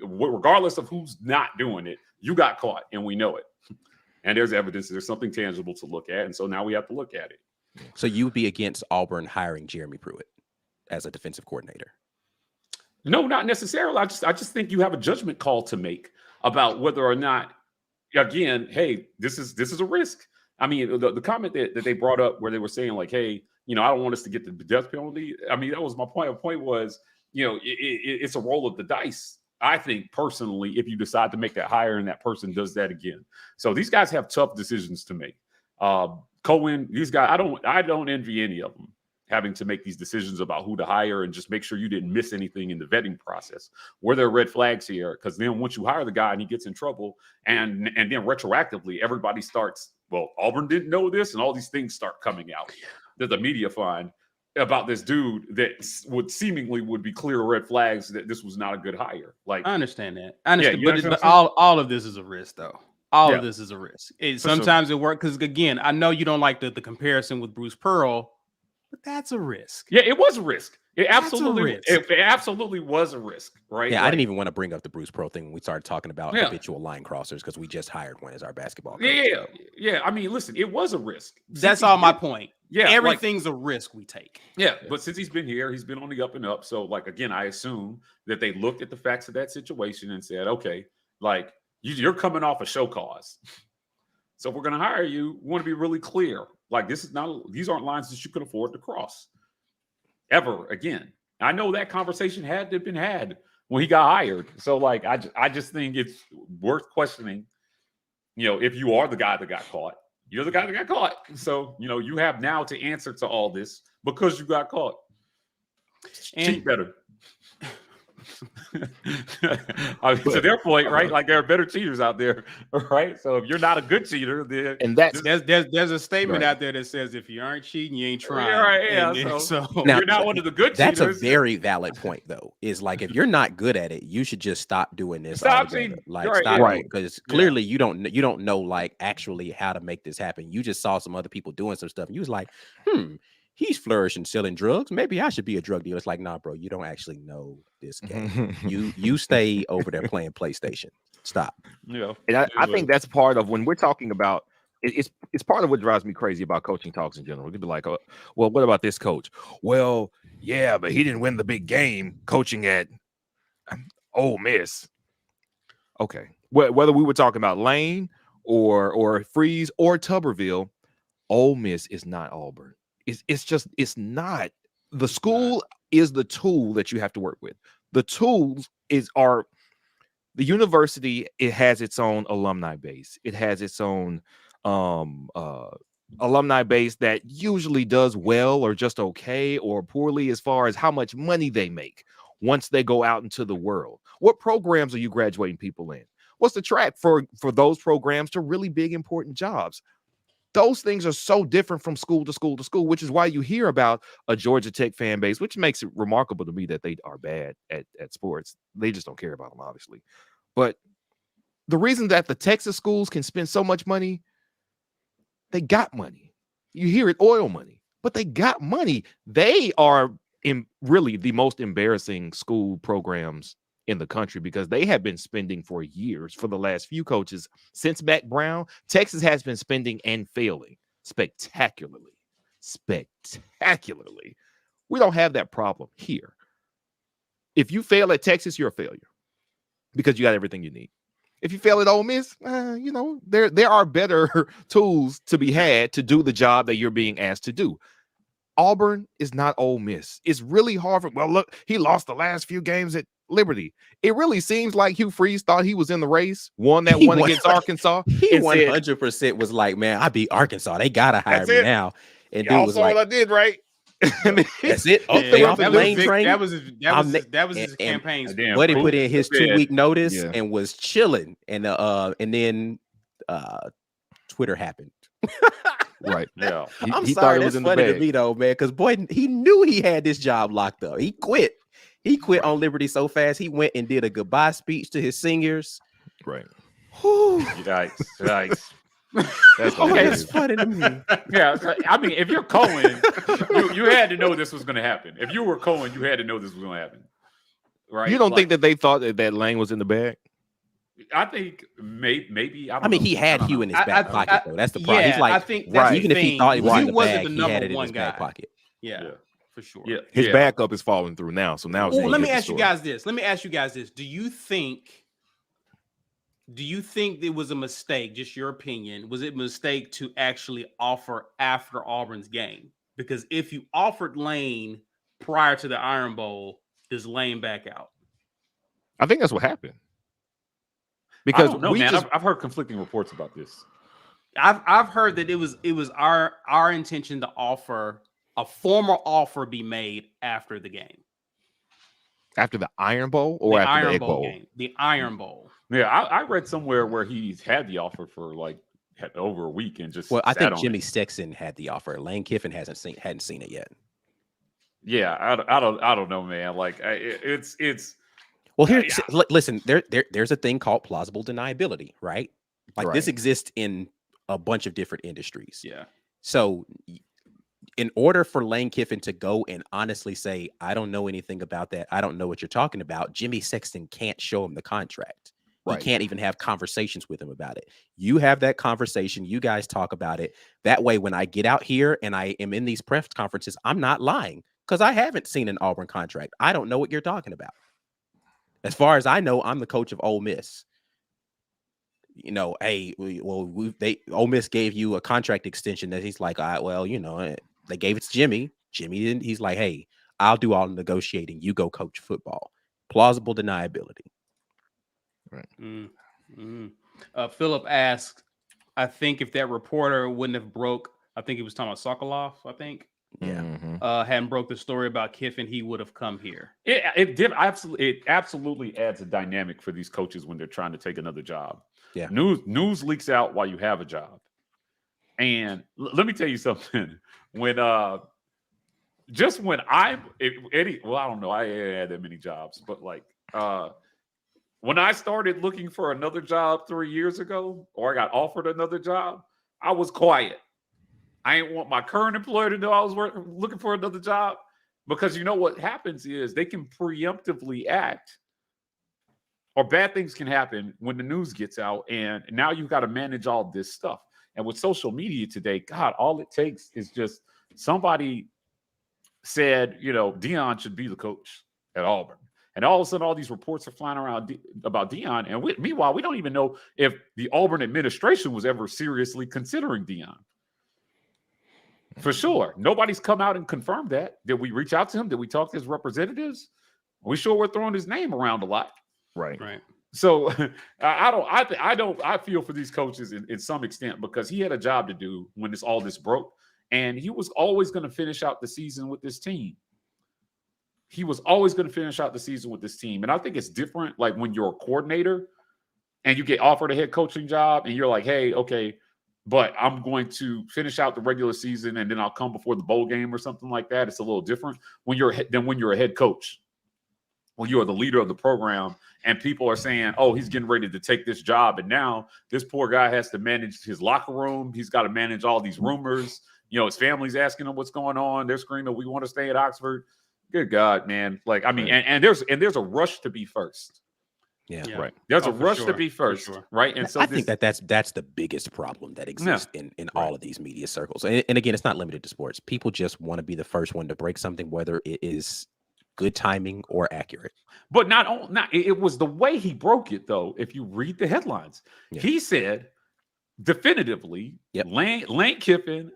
E: regardless of who's not doing it, you got caught and we know it. And there's evidence, there's something tangible to look at. And so now we have to look at it.
D: So you would be against Auburn hiring Jeremy Pruitt as a defensive coordinator?
E: No, not necessarily. I just think you have a judgment call to make about whether or not, again, hey, this is a risk. I mean, the comment that they brought up where they were saying, like, hey, I don't want us to get the death penalty. I mean, that was my point. My point was, it's a roll of the dice. I think personally, if you decide to make that hire and that person does that again. So these guys have tough decisions to make. Cohen, these guys, I don't envy any of them having to make these decisions about who to hire and just make sure you didn't miss anything in the vetting process. Were there red flags here? Because then once you hire the guy and he gets in trouble, and then retroactively everybody starts, well, Auburn didn't know this, and all these things start coming out that the media find about this dude that would be clear red flags that this was not a good hire. Like,
A: I understand that. I understand,
E: yeah,
A: but all of this is a risk, though. All
E: Yeah.
A: of this is a risk. Sometimes it works because, again, I know you don't like the comparison with Bruce Pearl, but that's a risk.
E: Yeah, it was a risk. It
A: That's
E: absolutely,
A: a risk.
E: it absolutely was a risk, right?
D: Yeah, I
E: Like,
D: didn't even want to bring up the Bruce Pearl thing when we started talking about
E: Yeah.
D: habitual line crossers, because we just hired one as our basketball coach.
E: Yeah. I mean, listen, it was a risk.
A: That's all my point.
E: Yeah,
A: Everything's a risk we take.
E: Yeah, but since he's been here, he's been on the up and up. So, like, again, I assume that they looked at the facts of that situation and said, okay, like, you're coming off a show cause. So if we're going to hire you, we want to be really clear. Like, these aren't lines that you can afford to cross ever again. I know that conversation had to have been had when he got hired. So, like, I just think it's worth questioning, if you are the guy that got caught. You're the guy that got caught. So, you have now to answer to all this because you got caught. Cheat better. I mean, to their point, right? Like, there are better cheaters out there, right? So if you're not a good cheater, then
A: There's a statement out there that says if you aren't cheating, you ain't trying.
E: Yeah, right, yeah.
A: And
E: So
D: Now,
E: you're not one of the good
D: That's
E: cheaters.
D: a very valid point, though. Is like, if you're not good at it, you should just stop doing this.
E: Stop
D: altogether.
E: cheating.
D: Like,
E: Right,
D: stop,
F: yeah.
D: because clearly you don't know like actually how to make this happen. You just saw some other people doing some stuff, and you was like, he's flourishing selling drugs. Maybe I should be a drug dealer. It's like, nah, bro, you don't actually know this game. you stay over there playing PlayStation. Stop.
E: Yeah.
F: And I think that's part of when we're talking about it's part of what drives me crazy about coaching talks in general. You'd be like, oh, well, what about this coach? Well, yeah, but he didn't win the big game coaching at. Ole Miss. Okay. Whether we were talking about Lane or Freeze or Tuberville, Ole Miss is not Auburn. It's not. The school is the tool that you have to work with. The tools are the university. It has its own alumni base. It has its own alumni base that usually does well or just okay or poorly as far as how much money they make once they go out into the world. What programs are you graduating people in? What's the track for those programs to really big important jobs? Those things are so different from school to school to school, which is why you hear about a Georgia Tech fan base, which makes it remarkable to me that they are bad at sports. They just don't care about them, obviously. But the reason that the Texas schools can spend so much money, they got money. You hear it, oil money, but they got money. They are really the most embarrassing school programs in the country because they have been spending for years. For the last few coaches since Mac Brown, Texas has been spending and failing spectacularly. We don't have that problem here. If you fail at Texas, you're a failure because you got everything you need. If you fail at Ole Miss, there are better tools to be had to do the job that you're being asked to do. Auburn is not Ole Miss. It's really hard for, well, look, he lost the last few games at Liberty. It really seems like Hugh Freeze thought he was in the race, won that one against Arkansas.
D: He 100% was like, man, I beat Arkansas. They got to hire me now. And
F: Y'all
D: dude was
F: saw
D: like,
F: what I did, right?
D: That's it.
A: Yeah,
D: They off the lane train.
A: That was his campaign.
D: Buddy put in his 2-week notice and was chilling. And then Twitter happened.
F: Right.
E: Yeah.
D: I'm sorry. That's funny to me though, man, because boy, he knew he had this job locked up. He quit. He quit on Liberty so fast. He went and did a goodbye speech to his seniors.
F: Right.
E: Yikes.
F: That's
E: Okay,
D: That's funny to me.
E: Yeah, I mean, if you're Cohen, you had to know this was going to happen. If you were Cohen, you had to know this was going to happen, right?
F: You don't think that they thought that Lane was in the bag?
E: I think maybe.
D: I mean, he had Hugh in his back pocket, though. That's the problem.
A: Yeah,
D: He's like,
A: I think that's
D: even if he thought it was
A: he
D: in the
A: wasn't
D: bag,
A: the
D: he had
A: number
D: it in
A: one
D: his
A: guy.
D: back pocket.
A: Yeah, for sure.
E: Yeah,
F: His backup is falling through now. So now,
A: well, let me ask you guys this. Do you think it was a mistake? Just your opinion. Was it a mistake to actually offer after Auburn's game? Because if you offered Lane prior to the Iron Bowl, does Lane back out?
F: I think that's what happened. Because
E: I've heard conflicting reports about this.
A: I've heard that it was our intention to offer a formal offer be made after the game.
F: After the Iron Bowl or after the Egg Bowl?
A: Game. The Iron Bowl.
E: Yeah, I read somewhere where he's had the offer for like over a week and just.
D: Well, I think Jimmy Sexton had the offer. Lane Kiffin hadn't seen it yet.
E: Yeah, I don't know, man. Like it's.
D: Well, here, listen. There's a thing called plausible deniability, right? Like this exists in a bunch of different industries.
A: Yeah.
D: So, in order for Lane Kiffin to go and honestly say, "I don't know anything about that. I don't know what you're talking about," Jimmy Sexton can't show him the contract. Right. You can't even have conversations with him about it. You have that conversation. You guys talk about it. That way, when I get out here and I am in these press conferences, I'm not lying because I haven't seen an Auburn contract. I don't know what you're talking about. As far as I know, I'm the coach of Ole Miss. You know, hey, Ole Miss gave you a contract extension that he's like, they gave it to Jimmy. Jimmy didn't. He's like, hey, I'll do all the negotiating. You go coach football. Plausible deniability.
A: Right. Philip asked, I think if that reporter wouldn't have broke, I think he was talking about Sokoloff, I think. Yeah. Hadn't broke the story about Kiffin, he would have come here.
E: It absolutely adds a dynamic for these coaches when they're trying to take another job.
D: Yeah.
E: News leaks out while you have a job. And let me tell you something. When I don't know, I ain't had that many jobs, but like when I started looking for another job 3 years ago, or I got offered another job, I was quiet. I didn't want my current employer to know I was looking for another job, because you know what happens is they can preemptively act, or bad things can happen when the news gets out, and now you've got to manage all this stuff. And with social media today, God, all it takes is just somebody said, Deion should be the coach at Auburn. And all of a sudden, all these reports are flying around about Deion. And meanwhile, we don't even know if the Auburn administration was ever seriously considering Deion. For sure. Nobody's come out and confirmed that. Did we reach out to him? Did we talk to his representatives? We sure we're throwing his name around a lot.
F: Right.
E: So I feel for these coaches in some extent, because he had a job to do when all this broke. And he was always going to finish out the season with this team. He was always going to finish out the season with this team. And I think it's different, like when you're a coordinator and you get offered a head coaching job and you're like, hey, okay, but I'm going to finish out the regular season and then I'll come before the bowl game or something like that. It's a little different when you're a head coach, when you are the leader of the program and people are saying, oh, he's getting ready to take this job. And now this poor guy has to manage his locker room. He's got to manage all these rumors. You know, his family's asking him what's going on. They're screaming, we want to stay at Oxford. Good God, man. Like, I mean, and there's a rush to be first.
D: Yeah.
F: Right.
E: There's a rush to be first. Right. And so
D: I think that's the biggest problem that exists in all of these media circles. And again, it's not limited to sports. People just want to be the first one to break something, whether it is good timing or accurate.
E: But it was the way he broke it, though. If you read the headlines, he said definitively, Lane Kiffin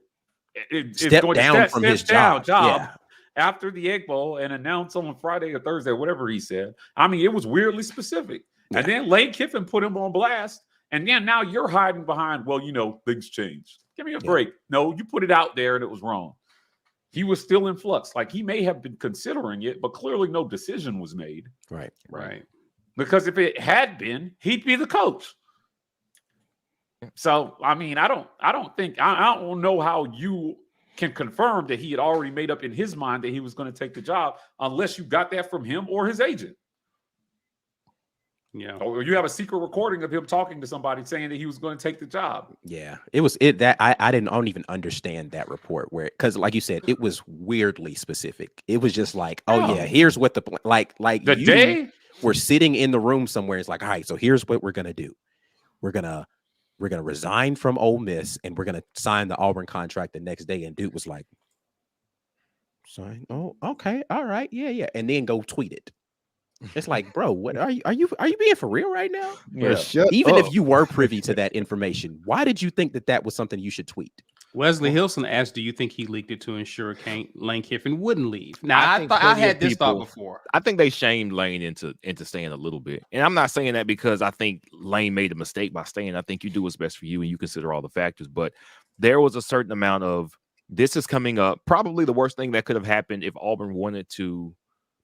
D: stepped down from his job.
E: After the Egg Bowl and announced on Friday or Thursday, whatever he said. I mean, it was weirdly specific. Yeah. And then Lane Kiffin put him on blast. And then now you're hiding behind, well, you know, things changed. Give me a break. No, you put it out there and it was wrong. He was still in flux. Like, he may have been considering it, but clearly no decision was made.
D: Right.
E: Because if it had been, he'd be the coach. So, I mean, I don't know how you can confirm that he had already made up in his mind that he was going to take the job, unless you got that from him or his agent.
A: Yeah.
E: Or you have a secret recording of him talking to somebody saying that he was going to take the job.
D: Yeah. I don't even understand that report because like you said, it was weirdly specific. It was just like, here's what we're sitting in the room somewhere. It's like, all right, so here's what we're going to do. We're going to resign from Ole Miss and we're going to sign the Auburn contract the next day. And dude was like, sign. Oh, okay. All right. Yeah. And then go tweet it. It's like, bro, what are you being for real right now?
E: Yeah.
D: Even if you were privy to that information, why did you think that was something you should tweet?
A: Wesley Hilson asked, do you think he leaked it to ensure Lane Kiffin wouldn't leave? Now, I had this thought before.
F: I think they shamed Lane into staying a little bit. And I'm not saying that because I think Lane made a mistake by staying. I think you do what's best for you and you consider all the factors. But there was a certain amount of, this is coming up. Probably the worst thing that could have happened if Auburn wanted to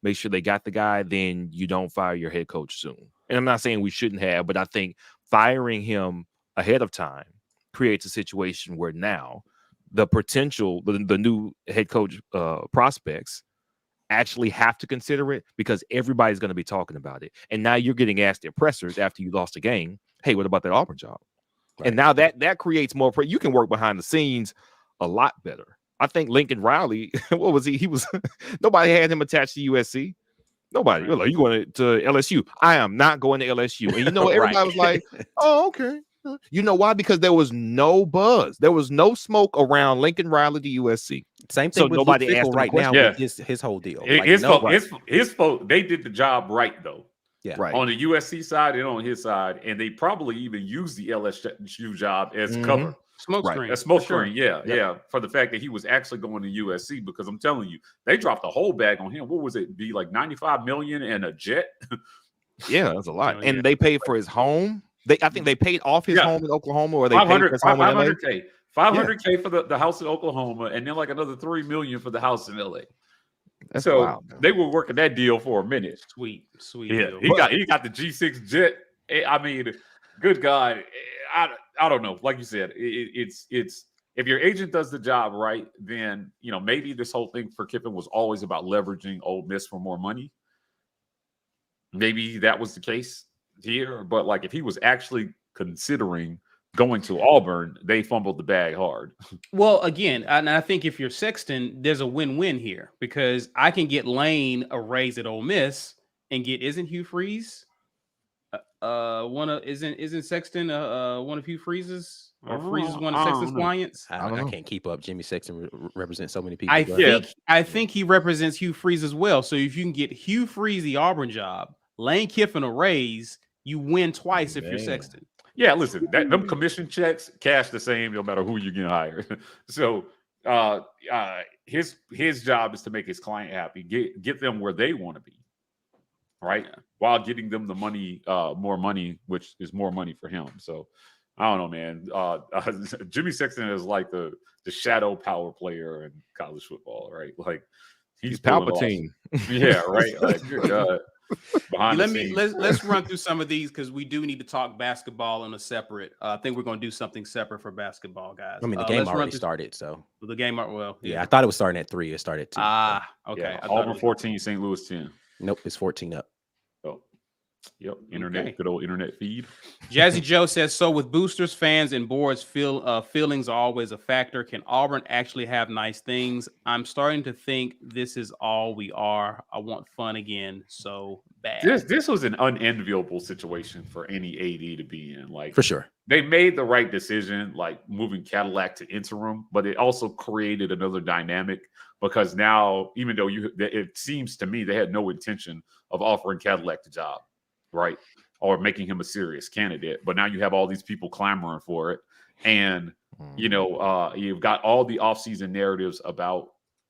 F: make sure they got the guy, then you don't fire your head coach soon. And I'm not saying we shouldn't have, but I think firing him ahead of time creates a situation where now the potential, the new head coach prospects actually have to consider it because everybody's going to be talking about it. And now you're getting asked the pressers after you lost a game, hey, what about that Auburn job? Right. And now that creates more you can work behind the scenes a lot better. I think Lincoln Riley, what was he? He was nobody had him attached to USC. Nobody. You're like, you going to LSU? I am not going to LSU. And you know what? Everybody was like, oh, okay. You know why? Because there was no buzz. There was no smoke around Lincoln Riley to USC.
D: Same thing with nobody asked right now with his whole deal.
E: His folks, they did the job right, though.
D: Yeah.
F: Right.
E: On the USC side and on his side. And they probably even used the LSU job as cover.
A: Smoke screen.
E: A smoke screen, yeah. For the fact that he was actually going to USC, because I'm telling you, they dropped a whole bag on him. What was it? Be like $95 million and a jet?
F: Yeah, that's a lot. And they paid for his home. I think they paid off his home in Oklahoma, or they paid for his home in LA.
E: $500K for the house in Oklahoma, and then like another $3 million for the house in LA.
F: That's
E: so
F: wild,
E: they were working that deal for a minute.
A: Sweet
E: Yeah,
A: deal.
E: He got the G6 jet. I mean, good God. I don't know. Like you said, it's if your agent does the job right, then maybe this whole thing for Kiffin was always about leveraging Ole Miss for more money. Maybe that was the case here, but like if he was actually considering going to Auburn, they fumbled the bag hard.
A: Well, again, and I think if you're Sexton, there's a win-win here because I can get Lane a raise at Ole Miss and isn't Hugh Freeze Isn't Sexton one of Hugh Freeze's, or Freeze's one
E: I
A: of
E: don't
A: Sexton's
E: know.
A: clients?
F: I don't
D: I
F: know.
D: can't keep up. Jimmy Sexton represents so many people. But
A: I think he represents Hugh Freeze as well. So if you can get Hugh Freeze the Auburn job, Lane Kiffin a raise, you win twice if you're
F: Man.
A: Sexton.
E: Yeah, listen, them commission checks cash the same no matter who you get hired. So his job is to make his client happy, get them where they want to be, right?
A: Yeah.
E: While getting them the money, more money, which is more money for him. So I don't know, man. Jimmy Sexton is like the shadow power player in college football, right? Like he's pulling off-
F: Palpatine.
E: Yeah, right. Like good God. Behind the scenes.
A: Let's run through some of these because we do need to talk basketball on a separate. I think we're going to do something separate for basketball, guys.
D: I mean, the game already started, so
A: the game. Well,
D: yeah, I thought it was starting at 3. It started at 2.
A: Okay.
E: Yeah,
A: I thought
E: Auburn 14, St. Louis 10.
D: Nope, it's 14 up.
E: Oh, yep. Internet,
A: Okay.
E: good old internet feed.
A: Jazzy Joe says, so with boosters, fans, and boards, feelings are always a factor. Can Auburn actually have nice things? I'm starting to think this is all we are. I want fun again so bad.
E: This was an unenviable situation for any AD to be in. Like
D: For sure.
E: they made the right decision, like moving Cadillac to interim, but it also created another dynamic because now, even though it seems to me they had no intention of offering Cadillac the job, right? Or making him a serious candidate. But now you have all these people clamoring for it. And, you've got all the offseason narratives about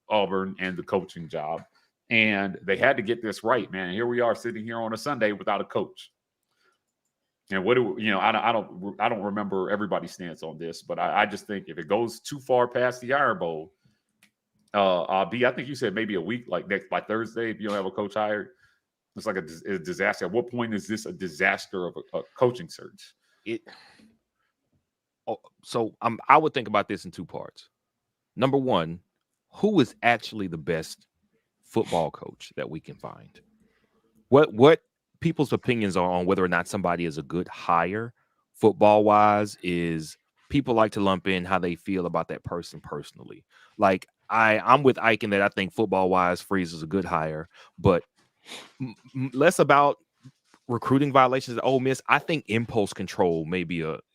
E: Auburn and the coaching job. And they had to get this right, man. Here we are sitting here on a Sunday without a coach. And what do I don't remember everybody's stance on this, but I just think if it goes too far past the Iron Bowl, I think you said maybe a week, like by Thursday, if you don't have a coach hired, it's like a disaster. At what point is this a disaster of a coaching search?
F: I would think about this in 2 parts. Number one, who is actually the best football coach that we can find? What people's opinions are on whether or not somebody is a good hire football wise is people like to lump in how they feel about that person personally. Like I'm with Ike in that I think football wise Freeze is a good hire, but less about recruiting violations at Ole Miss. I think impulse control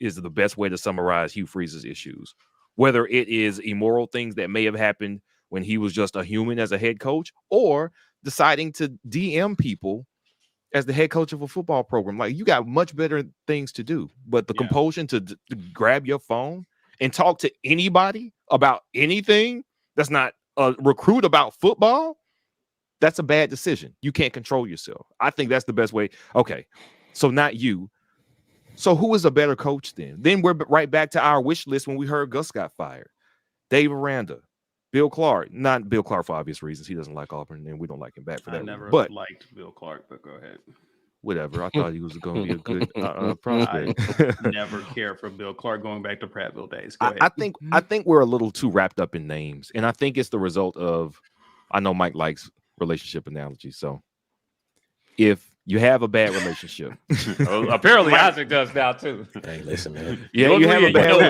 F: is the best way to summarize Hugh Freeze's issues. Whether it is immoral things that may have happened when he was just a human as a head coach, or deciding to DM people as the head coach of a football program. Like, you got much better things to do, but the compulsion to grab your phone and talk to anybody about anything that's not a recruit about football, that's a bad decision. You can't control yourself. I think that's the best way. Okay, so not you. So who is a better coach then? Then we're right back to our wish list when we heard Gus got fired. Dave Aranda, Bill Clark. Not Bill Clark for obvious reasons. He doesn't like Auburn, and we don't like him back for that.
A: I never
F: but
A: liked Bill Clark, but go ahead.
F: Whatever. I thought he was going to be a good prospect.
A: I never cared for Bill Clark going back to Prattville days. Go ahead.
F: I think we're a little too wrapped up in names, and I think it's the result of. I know Mike likes relationship analogies, so if you have a bad relationship,
E: apparently Isaac does now too.
D: Hey, listen, man.
F: Yeah, you have a bad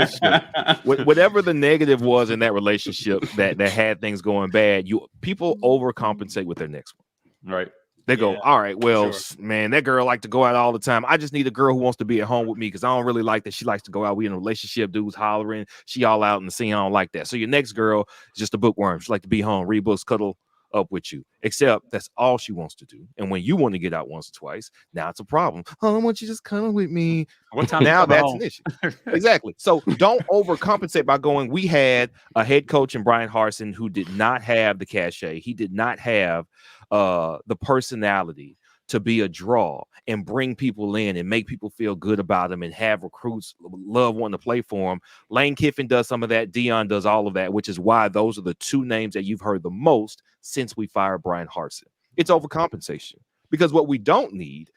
F: relationship. Whatever the negative was in that relationship that had things going bad, people overcompensate with their next one.
E: Right.
F: They go, all right, well, man, that girl like to go out all the time. I just need a girl who wants to be at home with me because I don't really like that she likes to go out. We in a relationship, dudes hollering. She all out in the scene. I don't like that. So your next girl is just a bookworm. She like to be home, read books, cuddle up with you. Except that's all she wants to do. And when you want to get out once or twice, now it's a problem. Oh, I want you just cuddle with me.
E: What time
F: now that's an issue. Exactly. So don't overcompensate by going, we had a head coach in Brian Harsin who did not have the cachet. He did not have the personality to be a draw and bring people in and make people feel good about him and have recruits love wanting to play for him. Lane Kiffin does some of that. Dion does all of that, which is why those are the 2 names that you've heard the most since we fired Brian Harsin. It's overcompensation, because what we don't need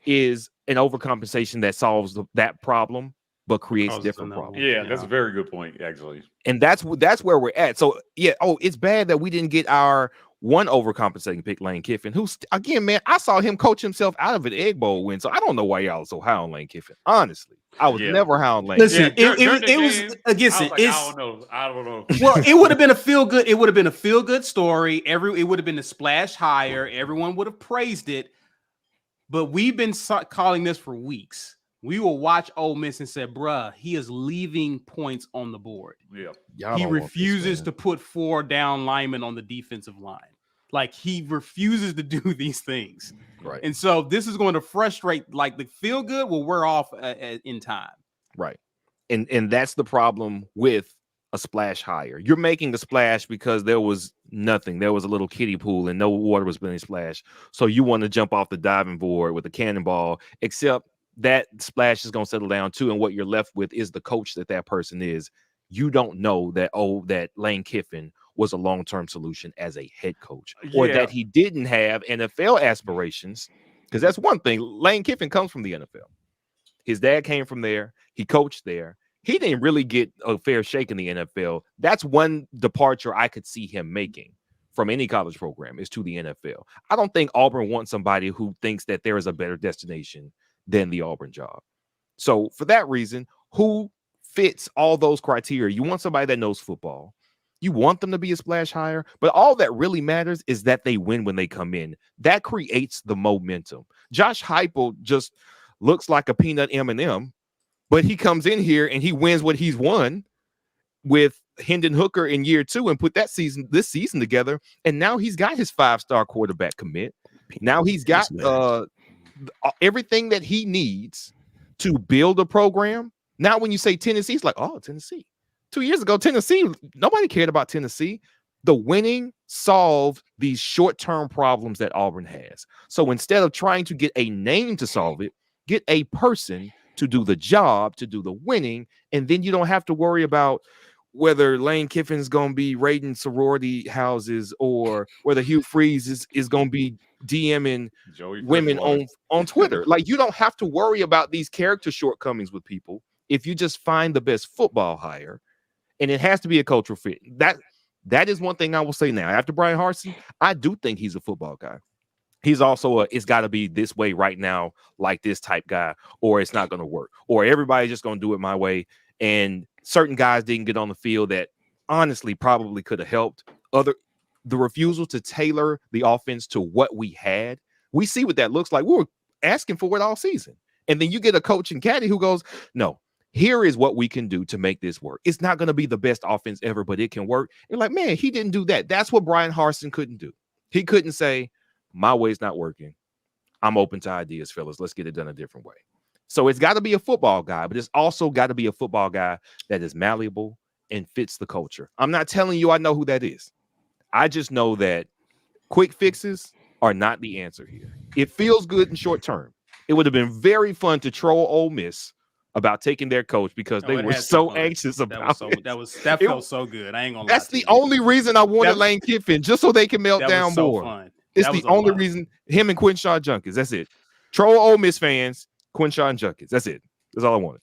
F: is an overcompensation that solves that problem but creates different problems.
E: Yeah, that's a very good point, actually.
F: And that's where we're at. So yeah, it's bad that we didn't get our one overcompensating pick, Lane Kiffin, who's, again, man, I saw him coach himself out of an Egg Bowl win. So I don't know why y'all are so high on Lane Kiffin. Honestly, I was never high on Lane.
A: Listen,
F: Kiffin.
A: it was again.
E: I don't know.
A: Well, it would have been a feel good. It would have been a feel good story. It would have been a splash higher. Everyone would have praised it. But we've been calling this for weeks. We will watch Ole Miss and say, bruh, he is leaving points on the board.
E: Yeah.
A: He refuses to put 4 down linemen on the defensive line. Like, he refuses to do these things.
F: Right.
A: And so this is going to frustrate, like, the feel good will wear off in time.
F: Right. And that's the problem with a splash hire. You're making a splash because there was nothing. There was a little kiddie pool and no water was being splashed. So you want to jump off the diving board with a cannonball, except that splash is going to settle down too. And what you're left with is the coach that person is. You don't know that, that Lane Kiffin was a long-term solution as a head coach, or that he didn't have NFL aspirations. Because that's one thing. Lane Kiffin comes from the NFL. His dad came from there. He coached there. He didn't really get a fair shake in the NFL. That's one departure I could see him making from any college program, is to the NFL. I don't think Auburn wants somebody who thinks that there is a better destination than the Auburn job. So for that reason, who fits all those criteria? You want somebody that knows football. You want them to be a splash hire, but all that really matters is that they win when they come in. That creates the momentum. Josh Heupel just looks like a peanut M&M, but he comes in here and he wins what he's won with Hendon Hooker in year 2 and put this season together. And now he's got his 5-star quarterback commit. Now he's got everything that he needs to build a program. Now, when you say Tennessee, it's like, oh, Tennessee. 2 years ago, Tennessee, nobody cared about Tennessee. The winning solved these short-term problems that Auburn has. So instead of trying to get a name to solve it, get a person to do the job, to do the winning, and then you don't have to worry about whether Lane Kiffin's going to be raiding sorority houses or whether Hugh Freeze is going to be DMing women on Twitter. Like, you don't have to worry about these character shortcomings with people if you just find the best football hire, and it has to be a cultural fit. That is one thing I will say now. After Brian Harsin, I do think he's a football guy. He's also it's got to be this way right now, like this type guy, or it's not going to work, or everybody's just going to do it my way. And certain guys didn't get on the field that honestly probably could have helped. The refusal to tailor the offense to what we had, we see what that looks like. We were asking for it all season. And then you get a coach and caddy who goes, no, here is what we can do to make this work. It's not going to be the best offense ever, but it can work. You're like, man, he didn't do that. That's what Brian Harsin couldn't do. He couldn't say, my way's not working. I'm open to ideas, fellas. Let's get it done a different way. So it's got to be a football guy, but it's also got to be a football guy that is malleable and fits the culture. I'm not telling you I know who that is. I just know that quick fixes are not the answer here. It feels good in short term. It would have been very fun to troll Ole Miss about taking their coach because they were so anxious about it.
A: That felt so good. I ain't gonna lie.
F: That's the only reason I wanted Lane Kiffin, just so they can melt down more.
A: Fun.
F: It's the only reason. Him and Quinshaw Junkins. That's it. Troll Ole Miss fans, Quinshaw and Junkins. That's it. That's all I wanted.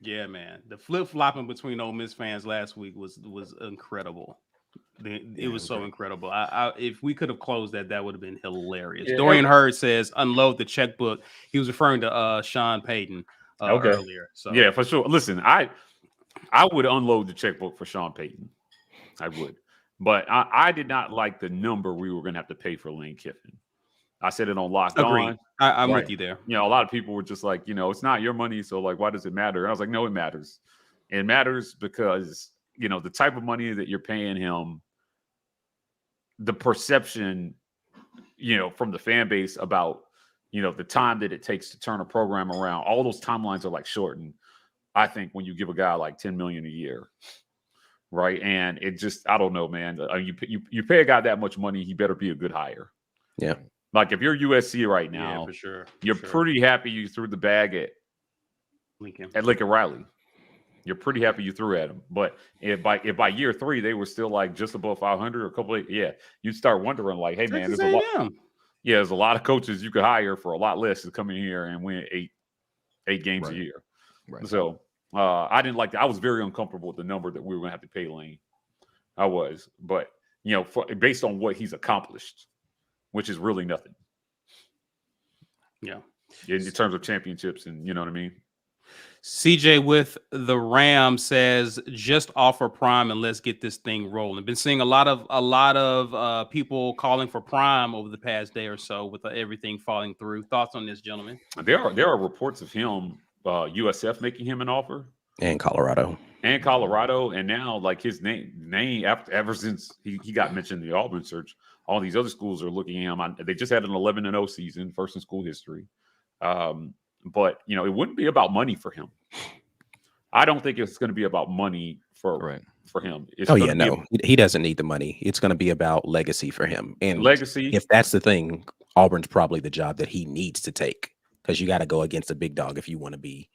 A: Yeah, man. The flip-flopping between Ole Miss fans last week was incredible. It was so incredible. If we could have closed that would have been hilarious. Yeah, Dorian Hurd says, unload the checkbook. He was referring to Sean Payton earlier. So
E: yeah, for sure. Listen, I would unload the checkbook for Sean Payton. I would. But I did not like the number we were going to have to pay for Lane Kiffin. I said it on Locked On.
A: I'm with you there.
E: You know, a lot of people were just like, it's not your money, so like, why does it matter? And I was like, no, it matters. It matters because, the type of money that you're paying him, the perception, from the fan base about, the time that it takes to turn a program around, all those timelines are like shortened. I think when you give a guy like $10 million a year. Right. And it just, I don't know, man. You pay a guy that much money, he better be a good hire.
D: Yeah.
E: Like if you're USC right now,
A: yeah, for sure.
E: You're pretty happy you threw the bag at Lincoln Riley. You're pretty happy you threw at him. But if by year 3 they were still like just above 500 or a couple of, you'd start wondering like, hey man, there's a lot of coaches you could hire for a lot less to come in here and win eight games a year. Right. So I didn't like that. I was very uncomfortable with the number that we were going to have to pay Lane. I was, but based on what he's accomplished, which is really nothing.
A: Yeah.
E: In terms of championships and you know what I mean?
A: CJ with the Ram says, just offer Prime and let's get this thing rolling. Been seeing a lot of people calling for Prime over the past day or so with everything falling through. Thoughts on this, gentlemen?
E: There are reports of him, USF making him an offer,
D: And Colorado.
E: And now like his name ever since he got mentioned in the Auburn search, all these other schools are looking at him. They just had an 11-0 season, first in school history. But it wouldn't be about money for him. I don't think it's going to be about money for him.
D: He doesn't need the money. It's going to be about legacy for him. And
E: legacy.
D: If that's the thing, Auburn's probably the job that he needs to take, because you got to go against a big dog if you want to be.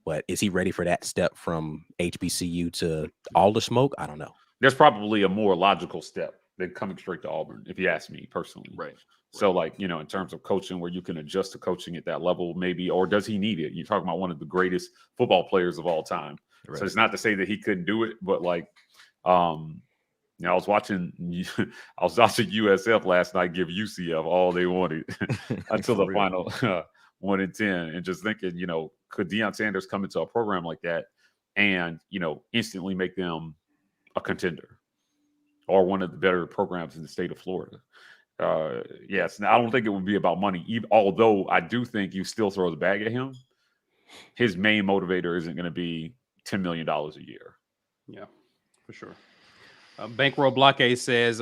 D: But is he ready for that step from HBCU to all the smoke? I don't know.
E: There's probably a more logical step than coming straight to Auburn, if you ask me personally.
F: Right.
E: So, in terms of coaching, where you can adjust to coaching at that level, maybe, or does he need it? You're talking about one of the greatest football players of all time. Right. So it's not to say that he couldn't do it, but I was watching USF last night give UCF all they wanted until the final 1-10, and just thinking, could Deion Sanders come into a program like that and instantly make them a contender or one of the better programs in the state of Florida? Yes. Now, I don't think it would be about money, although I do think you still throw the bag at him. His main motivator isn't going to be $10 million a year.
A: Yeah, for sure. Bankroll Blockade says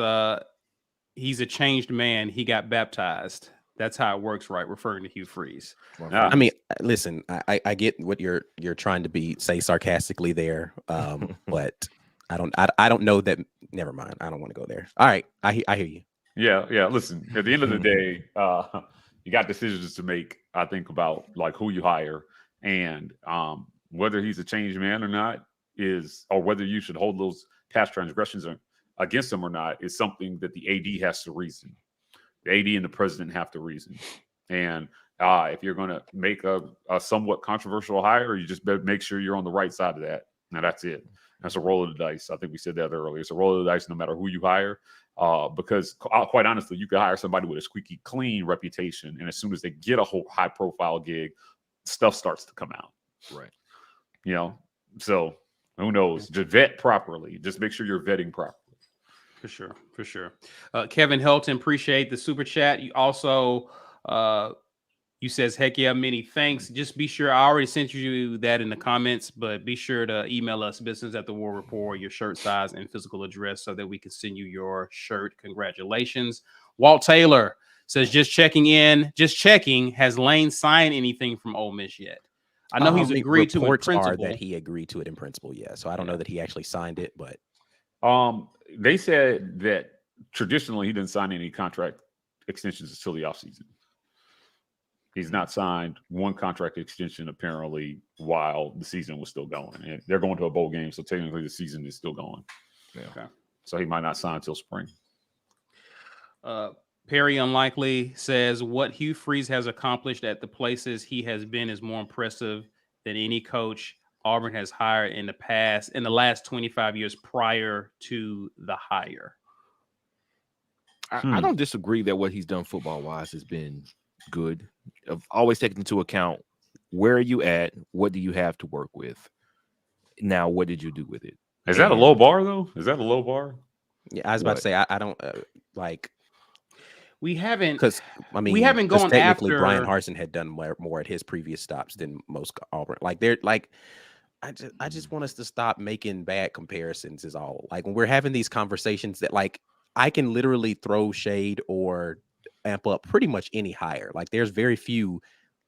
A: he's a changed man. He got baptized. That's how it works, right? Referring to Hugh Freeze.
D: I mean, listen, I get what you're trying to say sarcastically there, but I don't know that. Never mind. I don't want to go there. All right, I hear you.
E: Yeah. Listen, at the end of the day, you got decisions to make. I think about who you hire and whether he's a changed man or not or whether you should hold those past transgressions against him or not is something that the AD has to reason. The AD and the president have to reason. And if you're going to make a somewhat controversial hire, you just better make sure you're on the right side of that. Now that's it. That's a roll of the dice. I think we said that earlier. It's a roll of the dice no matter who you hire. Because quite honestly, you could hire somebody with a squeaky clean reputation, and as soon as they get a whole high profile gig, stuff starts to come out.
F: Right.
E: So who knows? Just vet properly. Just make sure you're vetting properly.
A: For sure. Kevin Helton, appreciate the super chat. You also you says, heck yeah, many thanks. Just be sure, I already sent you that in the comments, but be sure to email us business@thewar report, your shirt size and physical address so that we can send you your shirt. Congratulations. Walt Taylor says, just checking. Has Lane signed anything from Ole Miss yet? I know he's agreed to it in principle.
D: That he agreed to it in principle, yeah. So I don't know that he actually signed it, but
E: they said that traditionally he didn't sign any contract extensions until the offseason. He's not signed one contract extension apparently while the season was still going. And they're going to a bowl game, so technically the season is still going.
F: Yeah.
A: Okay.
E: So he might not sign until spring.
A: Perry Unlikely says, what Hugh Freeze has accomplished at the places he has been is more impressive than any coach Auburn has hired in the last 25 years prior to the hire.
F: I don't disagree that what he's done football-wise has been good. I've always taken into account where are you at, what do you have to work with. Now, what did you do with it?
E: Is that a low bar, though? Is that a low bar?
D: Yeah, I was about to say, I don't
A: we haven't,
D: because we haven't gone after. Brian Harsin had done more at his previous stops than most Auburn. I just want us to stop making bad comparisons. Is all. Like when we're having these conversations that I can literally throw shade or amp up pretty much any hire. Like there's very few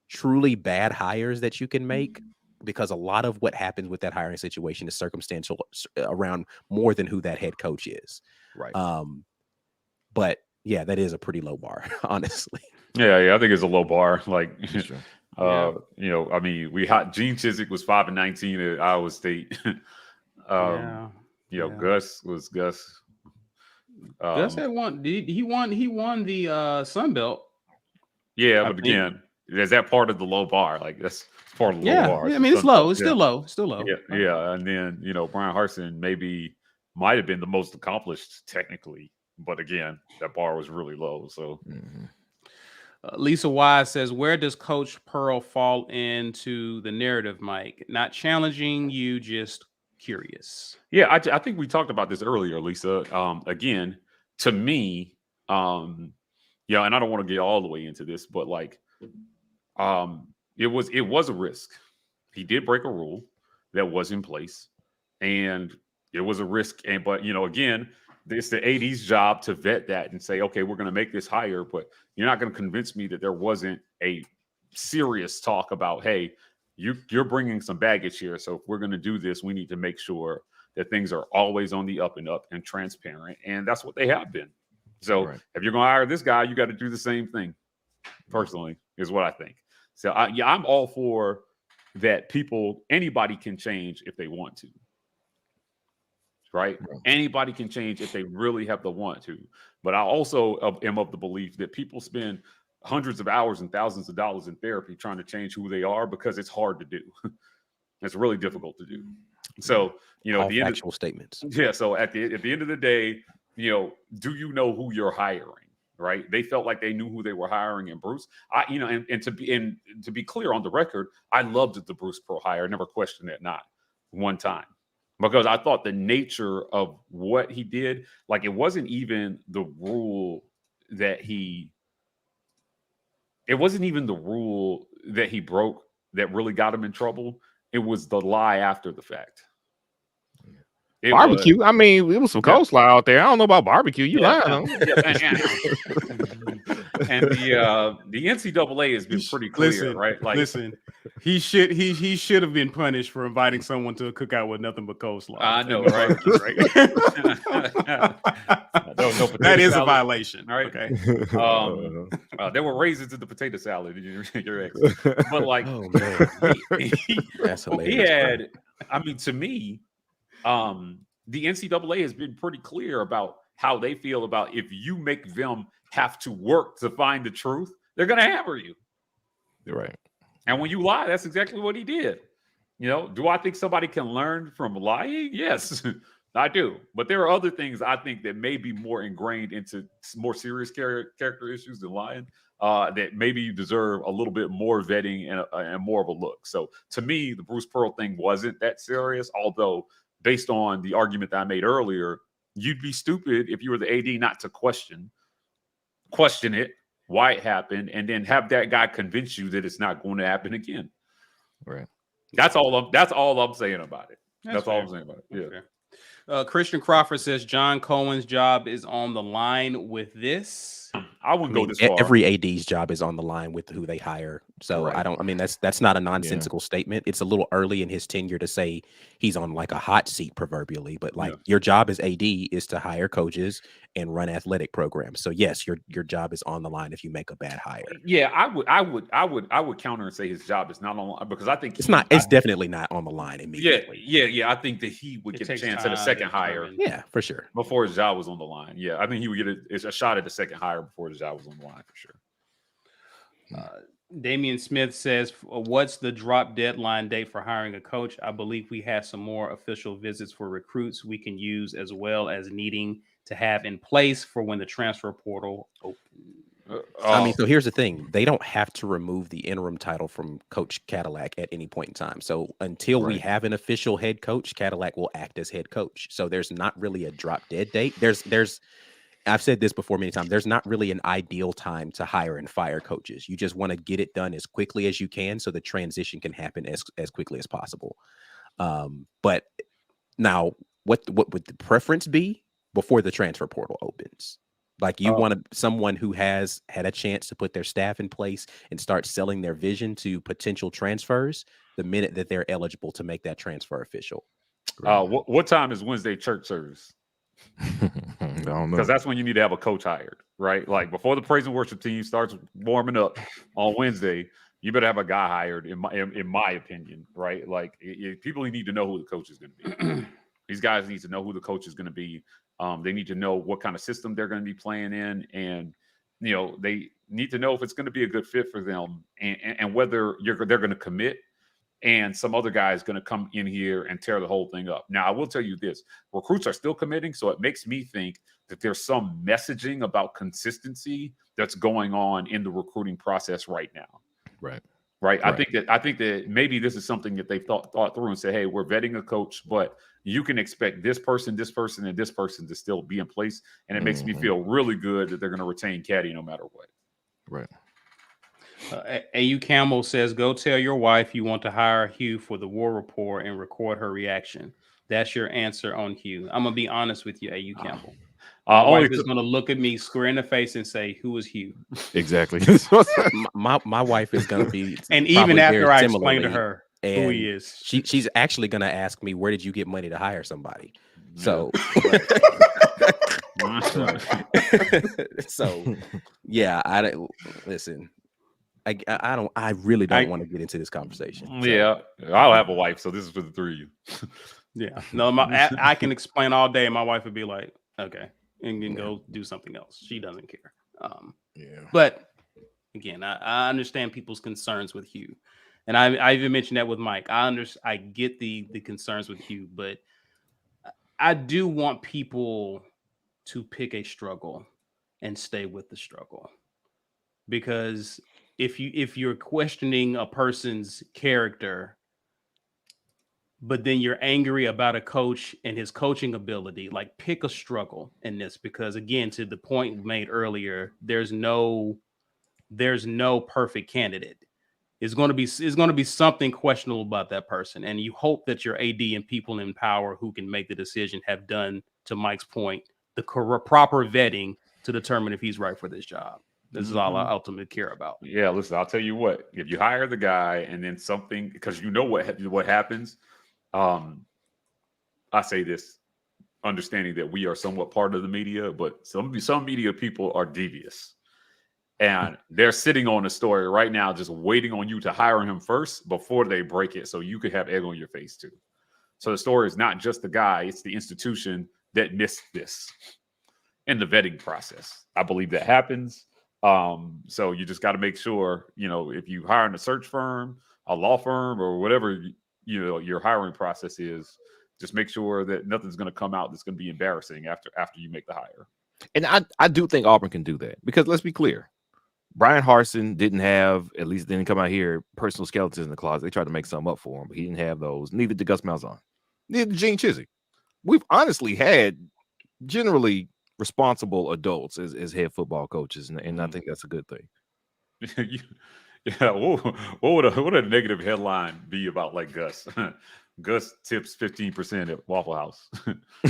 D: truly bad hires that you can make, because a lot of what happens with that hiring situation is circumstantial around more than who that head coach is.
F: Right.
D: But yeah, that is a pretty low bar, honestly.
E: Yeah, I think it's a low bar.
F: Sure.
E: I mean, Gene Chizik was 5-19 at Iowa State. Gus was Gus.
A: Gus had won. He won the Sun Belt.
E: Yeah, but again, is that part of the low bar? That's part of the low bar.
A: Yeah, I mean, it's low. It's still low. Still low.
E: Yeah. And then Brian Harsin might have been the most accomplished technically, but again, that bar was really low. So.
A: Lisa Wise says, where does Coach Pearl fall into the narrative, Mike? Not challenging you, just curious.
E: Yeah, I think we talked about this earlier, Lisa. Again, to me, yeah, and I don't want to get all the way into this, but like, it was a risk. He did break a rule that was in place, and it was a risk. But again, it's the AD's job to vet that and say, okay, we're going to make this higher, but you're not going to convince me that there wasn't a serious talk about, hey, you're bringing some baggage here. So if we're going to do this, we need to make sure that things are always on the up and up and transparent. And that's what they have been. So if you're going to hire this guy, you got to do the same thing. Personally, is what I think. So I'm all for that. Anybody can change if they want to. Right? Anybody can change if they really have the want to. But I also am of the belief that people spend hundreds of hours and thousands of dollars in therapy trying to change who they are because it's hard to do. It's really difficult to do. So,
D: all the actual statements.
E: Yeah. So at the end of the day, do you know who you're hiring? Right? They felt like they knew who they were hiring, and Bruce. And to be clear on the record, I loved the Bruce Pearl hire. I never questioned it, not one time. Because I thought the nature of what he did, like it wasn't even the rule that he broke that really got him in trouble. It was the lie after the fact.
F: Barbecue. I mean, it was some coleslaw out there. I don't know about barbecue. You lying?
E: And the NCAA has been pretty clear, right? Like,
A: listen, he should have been punished for inviting someone to a cookout with nothing but coleslaw.
E: I know, right?
A: That is a violation,
E: right?
A: Okay.
E: There were raisins in the potato salad. Your ex, but like,
D: That's hilarious.
E: he had. I mean, to me, the NCAA has been pretty clear about how they feel about if you make them have to work to find the truth, they're going to hammer you.
F: You're right.
E: And when you lie, that's exactly what he did. Do I think somebody can learn from lying? Yes, I do. But there are other things I think that may be more ingrained into more serious character issues than lying, that maybe you deserve a little bit more vetting and more of a look. So to me, the Bruce Pearl thing wasn't that serious, although based on the argument that I made earlier, you'd be stupid if you were the AD not to question it, why it happened, and then have that guy convince you that it's not going to happen again.
F: Right.
E: That's all I'm saying about it. That's all I'm saying about it. Yeah.
A: Christian Crawford says John Cohen's job is on the line with this.
E: I wouldn't go this far.
D: Every AD's job is on the line with who they hire. So that's not a nonsensical statement. It's a little early in his tenure to say he's on like a hot seat proverbially, but your job as AD is to hire coaches and run athletic programs. So yes, your job is on the line if you make a bad hire.
E: Yeah, I would counter and say his job is not on the line, because I think
D: it's definitely not on the line immediately.
E: Yeah. I think that he would get a chance at a second hire.
D: Yeah, for sure.
E: Before his job was on the line. Yeah, I think he would get a shot at the second hire before his job was on the line for sure.
A: Damian Smith says, what's the drop deadline date for hiring a coach? I believe we have some more official visits for recruits we can use, as well as needing to have in place for when the transfer portal opens.
D: So here's the thing. They don't have to remove the interim title from Coach Cadillac at any point in time. So until we have an official head coach, Cadillac will act as head coach. So there's not really a drop dead date. I've said this before many times. There's not really an ideal time to hire and fire coaches. You just want to get it done as quickly as you can so the transition can happen as quickly as possible. But now, what would the preference be before the transfer portal opens? Like you want someone who has had a chance to put their staff in place and start selling their vision to potential transfers the minute that they're eligible to make that transfer official.
E: What time is Wednesday church service?
F: I don't know.
E: Because that's when you need to have a coach hired, right? Like before the praise and worship team starts warming up on Wednesday, you better have a guy hired, in my opinion, right? Like people need to know who the coach is going to be. These guys need to know who the coach is going to be. They need to know what kind of system they're going to be playing in, and they need to know if it's going to be a good fit for them, and whether they're going to commit and some other guy is going to come in here and tear the whole thing up. Now, I will tell you this. Recruits are still committing, so it makes me think that there's some messaging about consistency that's going on in the recruiting process right now.
F: Right.
E: I think that maybe this is something that they've thought through and say, hey, we're vetting a coach, but you can expect this person, and this person to still be in place. And it makes me feel really good that they're going to retain Caddy no matter what.
F: Right.
A: AU Campbell says, go tell your wife you want to hire Hugh for the War Report and record her reaction. That's your answer on Hugh. I'm going to be honest with you, AU Campbell. My wife is going to look at me square in the face and say, who is Hugh?
F: Exactly.
D: my wife is going to be,
A: and even after I explain to her who he is,
D: she's actually going to ask me, where did you get money to hire somebody? So, so yeah, listen. I really don't want to get into this conversation. So.
E: Yeah, I'll have a wife, so this is for the three of you.
A: Yeah, no, I can explain all day, and my wife would be like, "Okay," and can go do something else. She doesn't care. But again, I understand people's concerns with Hugh, and I even mentioned that with Mike. I get the concerns with Hugh, but I do want people to pick a struggle and stay with the struggle, because if you're questioning a person's character, but then you're angry about a coach and his coaching ability, like, pick a struggle in this, because again, to the point made earlier, there's no perfect candidate. It's going to be something questionable about that person, and you hope that your AD and people in power who can make the decision have done, to Mike's point, the proper vetting to determine if he's right for this job. This is all I ultimately care about.
E: Yeah, listen, I'll tell you what. If you hire the guy and then something, because you know what happens. I say this, understanding that we are somewhat part of the media, but some media people are devious, and they're sitting on a story right now, just waiting on you to hire him first before they break it, so you could have egg on your face too. So the story is not just the guy; it's the institution that missed this in the vetting process. I believe that happens. So you just got to make sure, if you hire in a search firm, a law firm, or whatever, your hiring process is, just make sure that nothing's going to come out that's going to be embarrassing after you make the hire.
F: And I do think Auburn can do that, because let's be clear. Brian Harsin didn't come out here, personal skeletons in the closet. They tried to make something up for him, but he didn't have those. Neither did Gus Malzahn. Neither did Gene Chizik. We've honestly had generally responsible adults as head football coaches, and I think that's a good thing.
E: Yeah, what would a negative headline be about, like, Gus? Gus tips 15% at Waffle House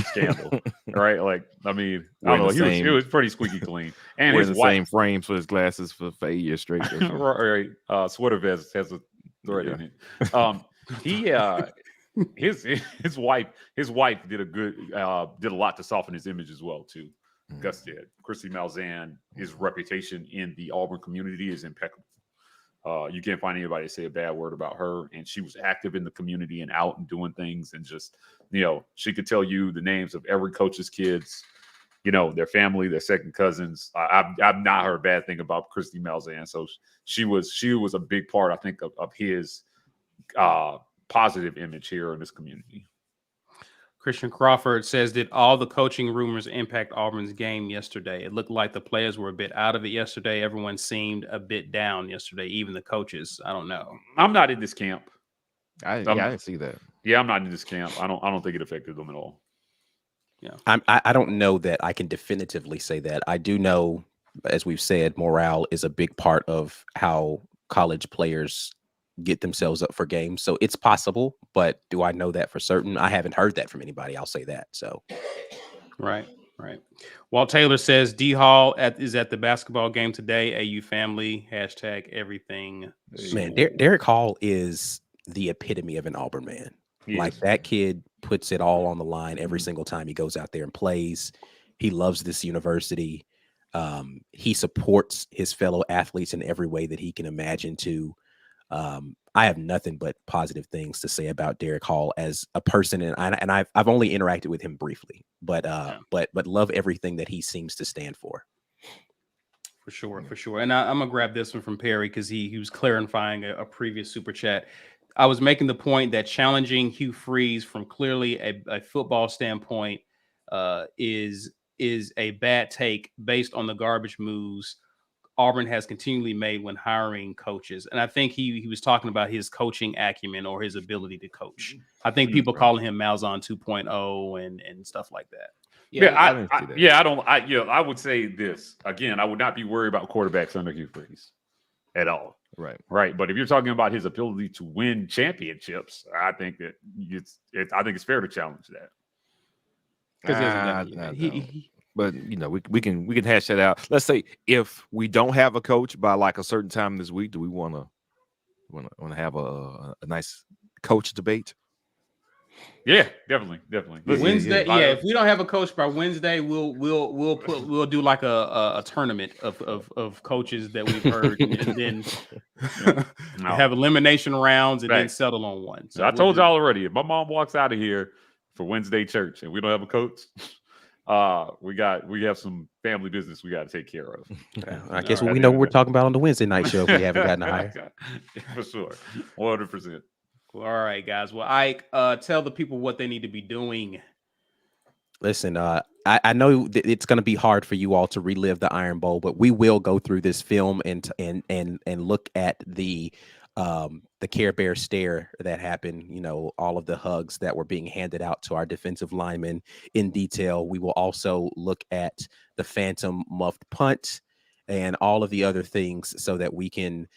E: scandal, right? Like, I mean, I don't know. He was pretty squeaky clean, and his
F: same frames for his glasses for 8 years straight.
E: Right. Sweater vest has a thread in it. His wife did a lot to soften his image as well too. Gus did. Christy Malzahn, his reputation in the Auburn community is impeccable. You can't find anybody to say a bad word about her, and she was active in the community and out and doing things, and just, she could tell you the names of every coach's kids, their family, their second cousins. I've not heard a bad thing about Christy Malzahn. So she was a big part, I think, of his positive image here in this community.
A: Christian Crawford says, did all the coaching rumors impact Auburn's game yesterday? It looked like the players were a bit out of it yesterday. Everyone seemed a bit down yesterday, even the coaches. I don't know.
E: I'm not in this camp.
F: I didn't see that.
E: Yeah, I'm not in this camp. I don't think it affected them at all.
A: Yeah,
D: I don't know that I can definitively say that. I do know, as we've said, morale is a big part of how college players get themselves up for games. So it's possible, but do I know that for certain? I haven't heard that from anybody. I'll say that. So,
A: right. Walt Taylor says D Hall is at the basketball game today. AU family, #everything.
D: Man, Derek Hall is the epitome of an Auburn man. Like, that kid puts it all on the line every single time he goes out there and plays. He loves this university. He supports his fellow athletes in every way that he can imagine to. I have nothing but positive things to say about Derek Hall as a person, and I've only interacted with him briefly, but love everything that he seems to stand for.
A: For sure. And I'm gonna grab this one from Perry, because he was clarifying a previous super chat. I was making the point that challenging Hugh Freeze from clearly a football standpoint is a bad take based on the garbage moves Auburn has continually made when hiring coaches. And I think he was talking about his coaching acumen or his ability to coach. I think people calling him Malzahn 2.0 and stuff like that.
E: I would say this again. I would not be worried about quarterbacks under Hugh Freeze at all. Right. But if you're talking about his ability to win championships, I think that it's fair to challenge that.
F: But we can hash that out. Let's say if we don't have a coach by like a certain time this week, do we want to have a nice coach debate?
E: Yeah, definitely.
A: Wednesday, if we don't have a coach by Wednesday, we'll do like a tournament of coaches that we've heard, and then have elimination rounds and then settle on one.
E: So I told y'all already. If my mom walks out of here for Wednesday church and we don't have a coach, we have some family business we got to take care of.
D: I guess we know what we're talking about on the Wednesday night show if we haven't gotten a hire.
E: For sure, 100%.
A: All right, guys. Well, Ike, tell the people what they need to be doing.
D: Listen, I know that it's going to be hard for you all to relive the Iron Bowl, but we will go through this film and look at the Care Bear stare that happened. All of the hugs that were being handed out to our defensive linemen in detail. We will also look at the phantom muffed punt and all of the other things so that we can,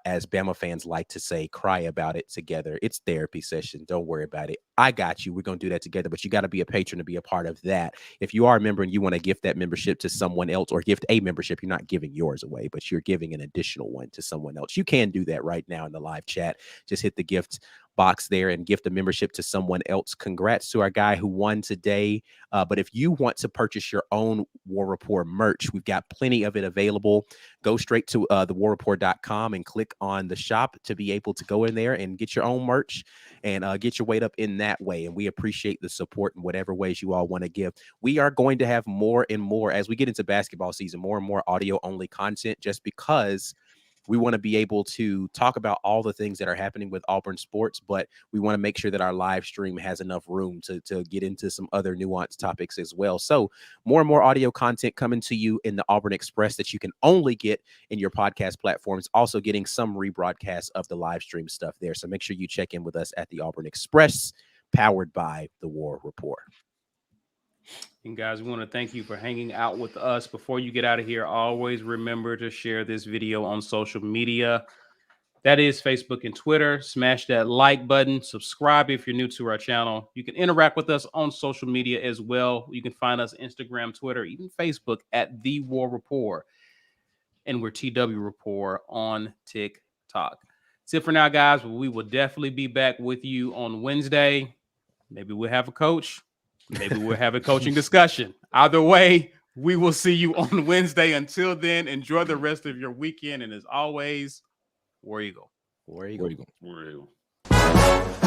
D: as Bama fans like to say, cry about it together. It's therapy session. Don't worry about it. I got you. We're going to do that together, but you got to be a patron to be a part of that. If you are a member and you want to gift that membership to someone else or gift a membership, you're not giving yours away, but you're giving an additional one to someone else. You can do that right now in the live chat. Just hit the gift box there and gift a membership to someone else. Congrats to our guy who won today. But if you want to purchase your own War Report merch, we've got plenty of it available. Go straight to thewarreport.com and click on the shop to be able to go in there and get your own merch and get your weight up in that way. And we appreciate the support in whatever ways you all want to give. We are going to have more and more as we get into basketball season, more and more audio only content, just because we want to be able to talk about all the things that are happening with Auburn Sports, but we want to make sure that our live stream has enough room to get into some other nuanced topics as well. So more and more audio content coming to you in the Auburn Express that you can only get in your podcast platforms, also getting some rebroadcasts of the live stream stuff there. So make sure you check in with us at the Auburn Express, powered by the War Report.
A: And guys, we want to thank you for hanging out with us. Before you get out of here, always remember to share this video on social media. That is Facebook and Twitter. Smash that like button. Subscribe if you're new to our channel. You can interact with us on social media as well. You can find us Instagram, Twitter, even Facebook at The War Report. And we're TW Report on TikTok. That's it for now, guys. We will definitely be back with you on Wednesday. Maybe we'll have a coach. Maybe we'll have a coaching discussion. Either way, we will see you on Wednesday. Until then, enjoy the rest of your weekend. And as always, War Eagle.
D: War Eagle.
E: War Eagle.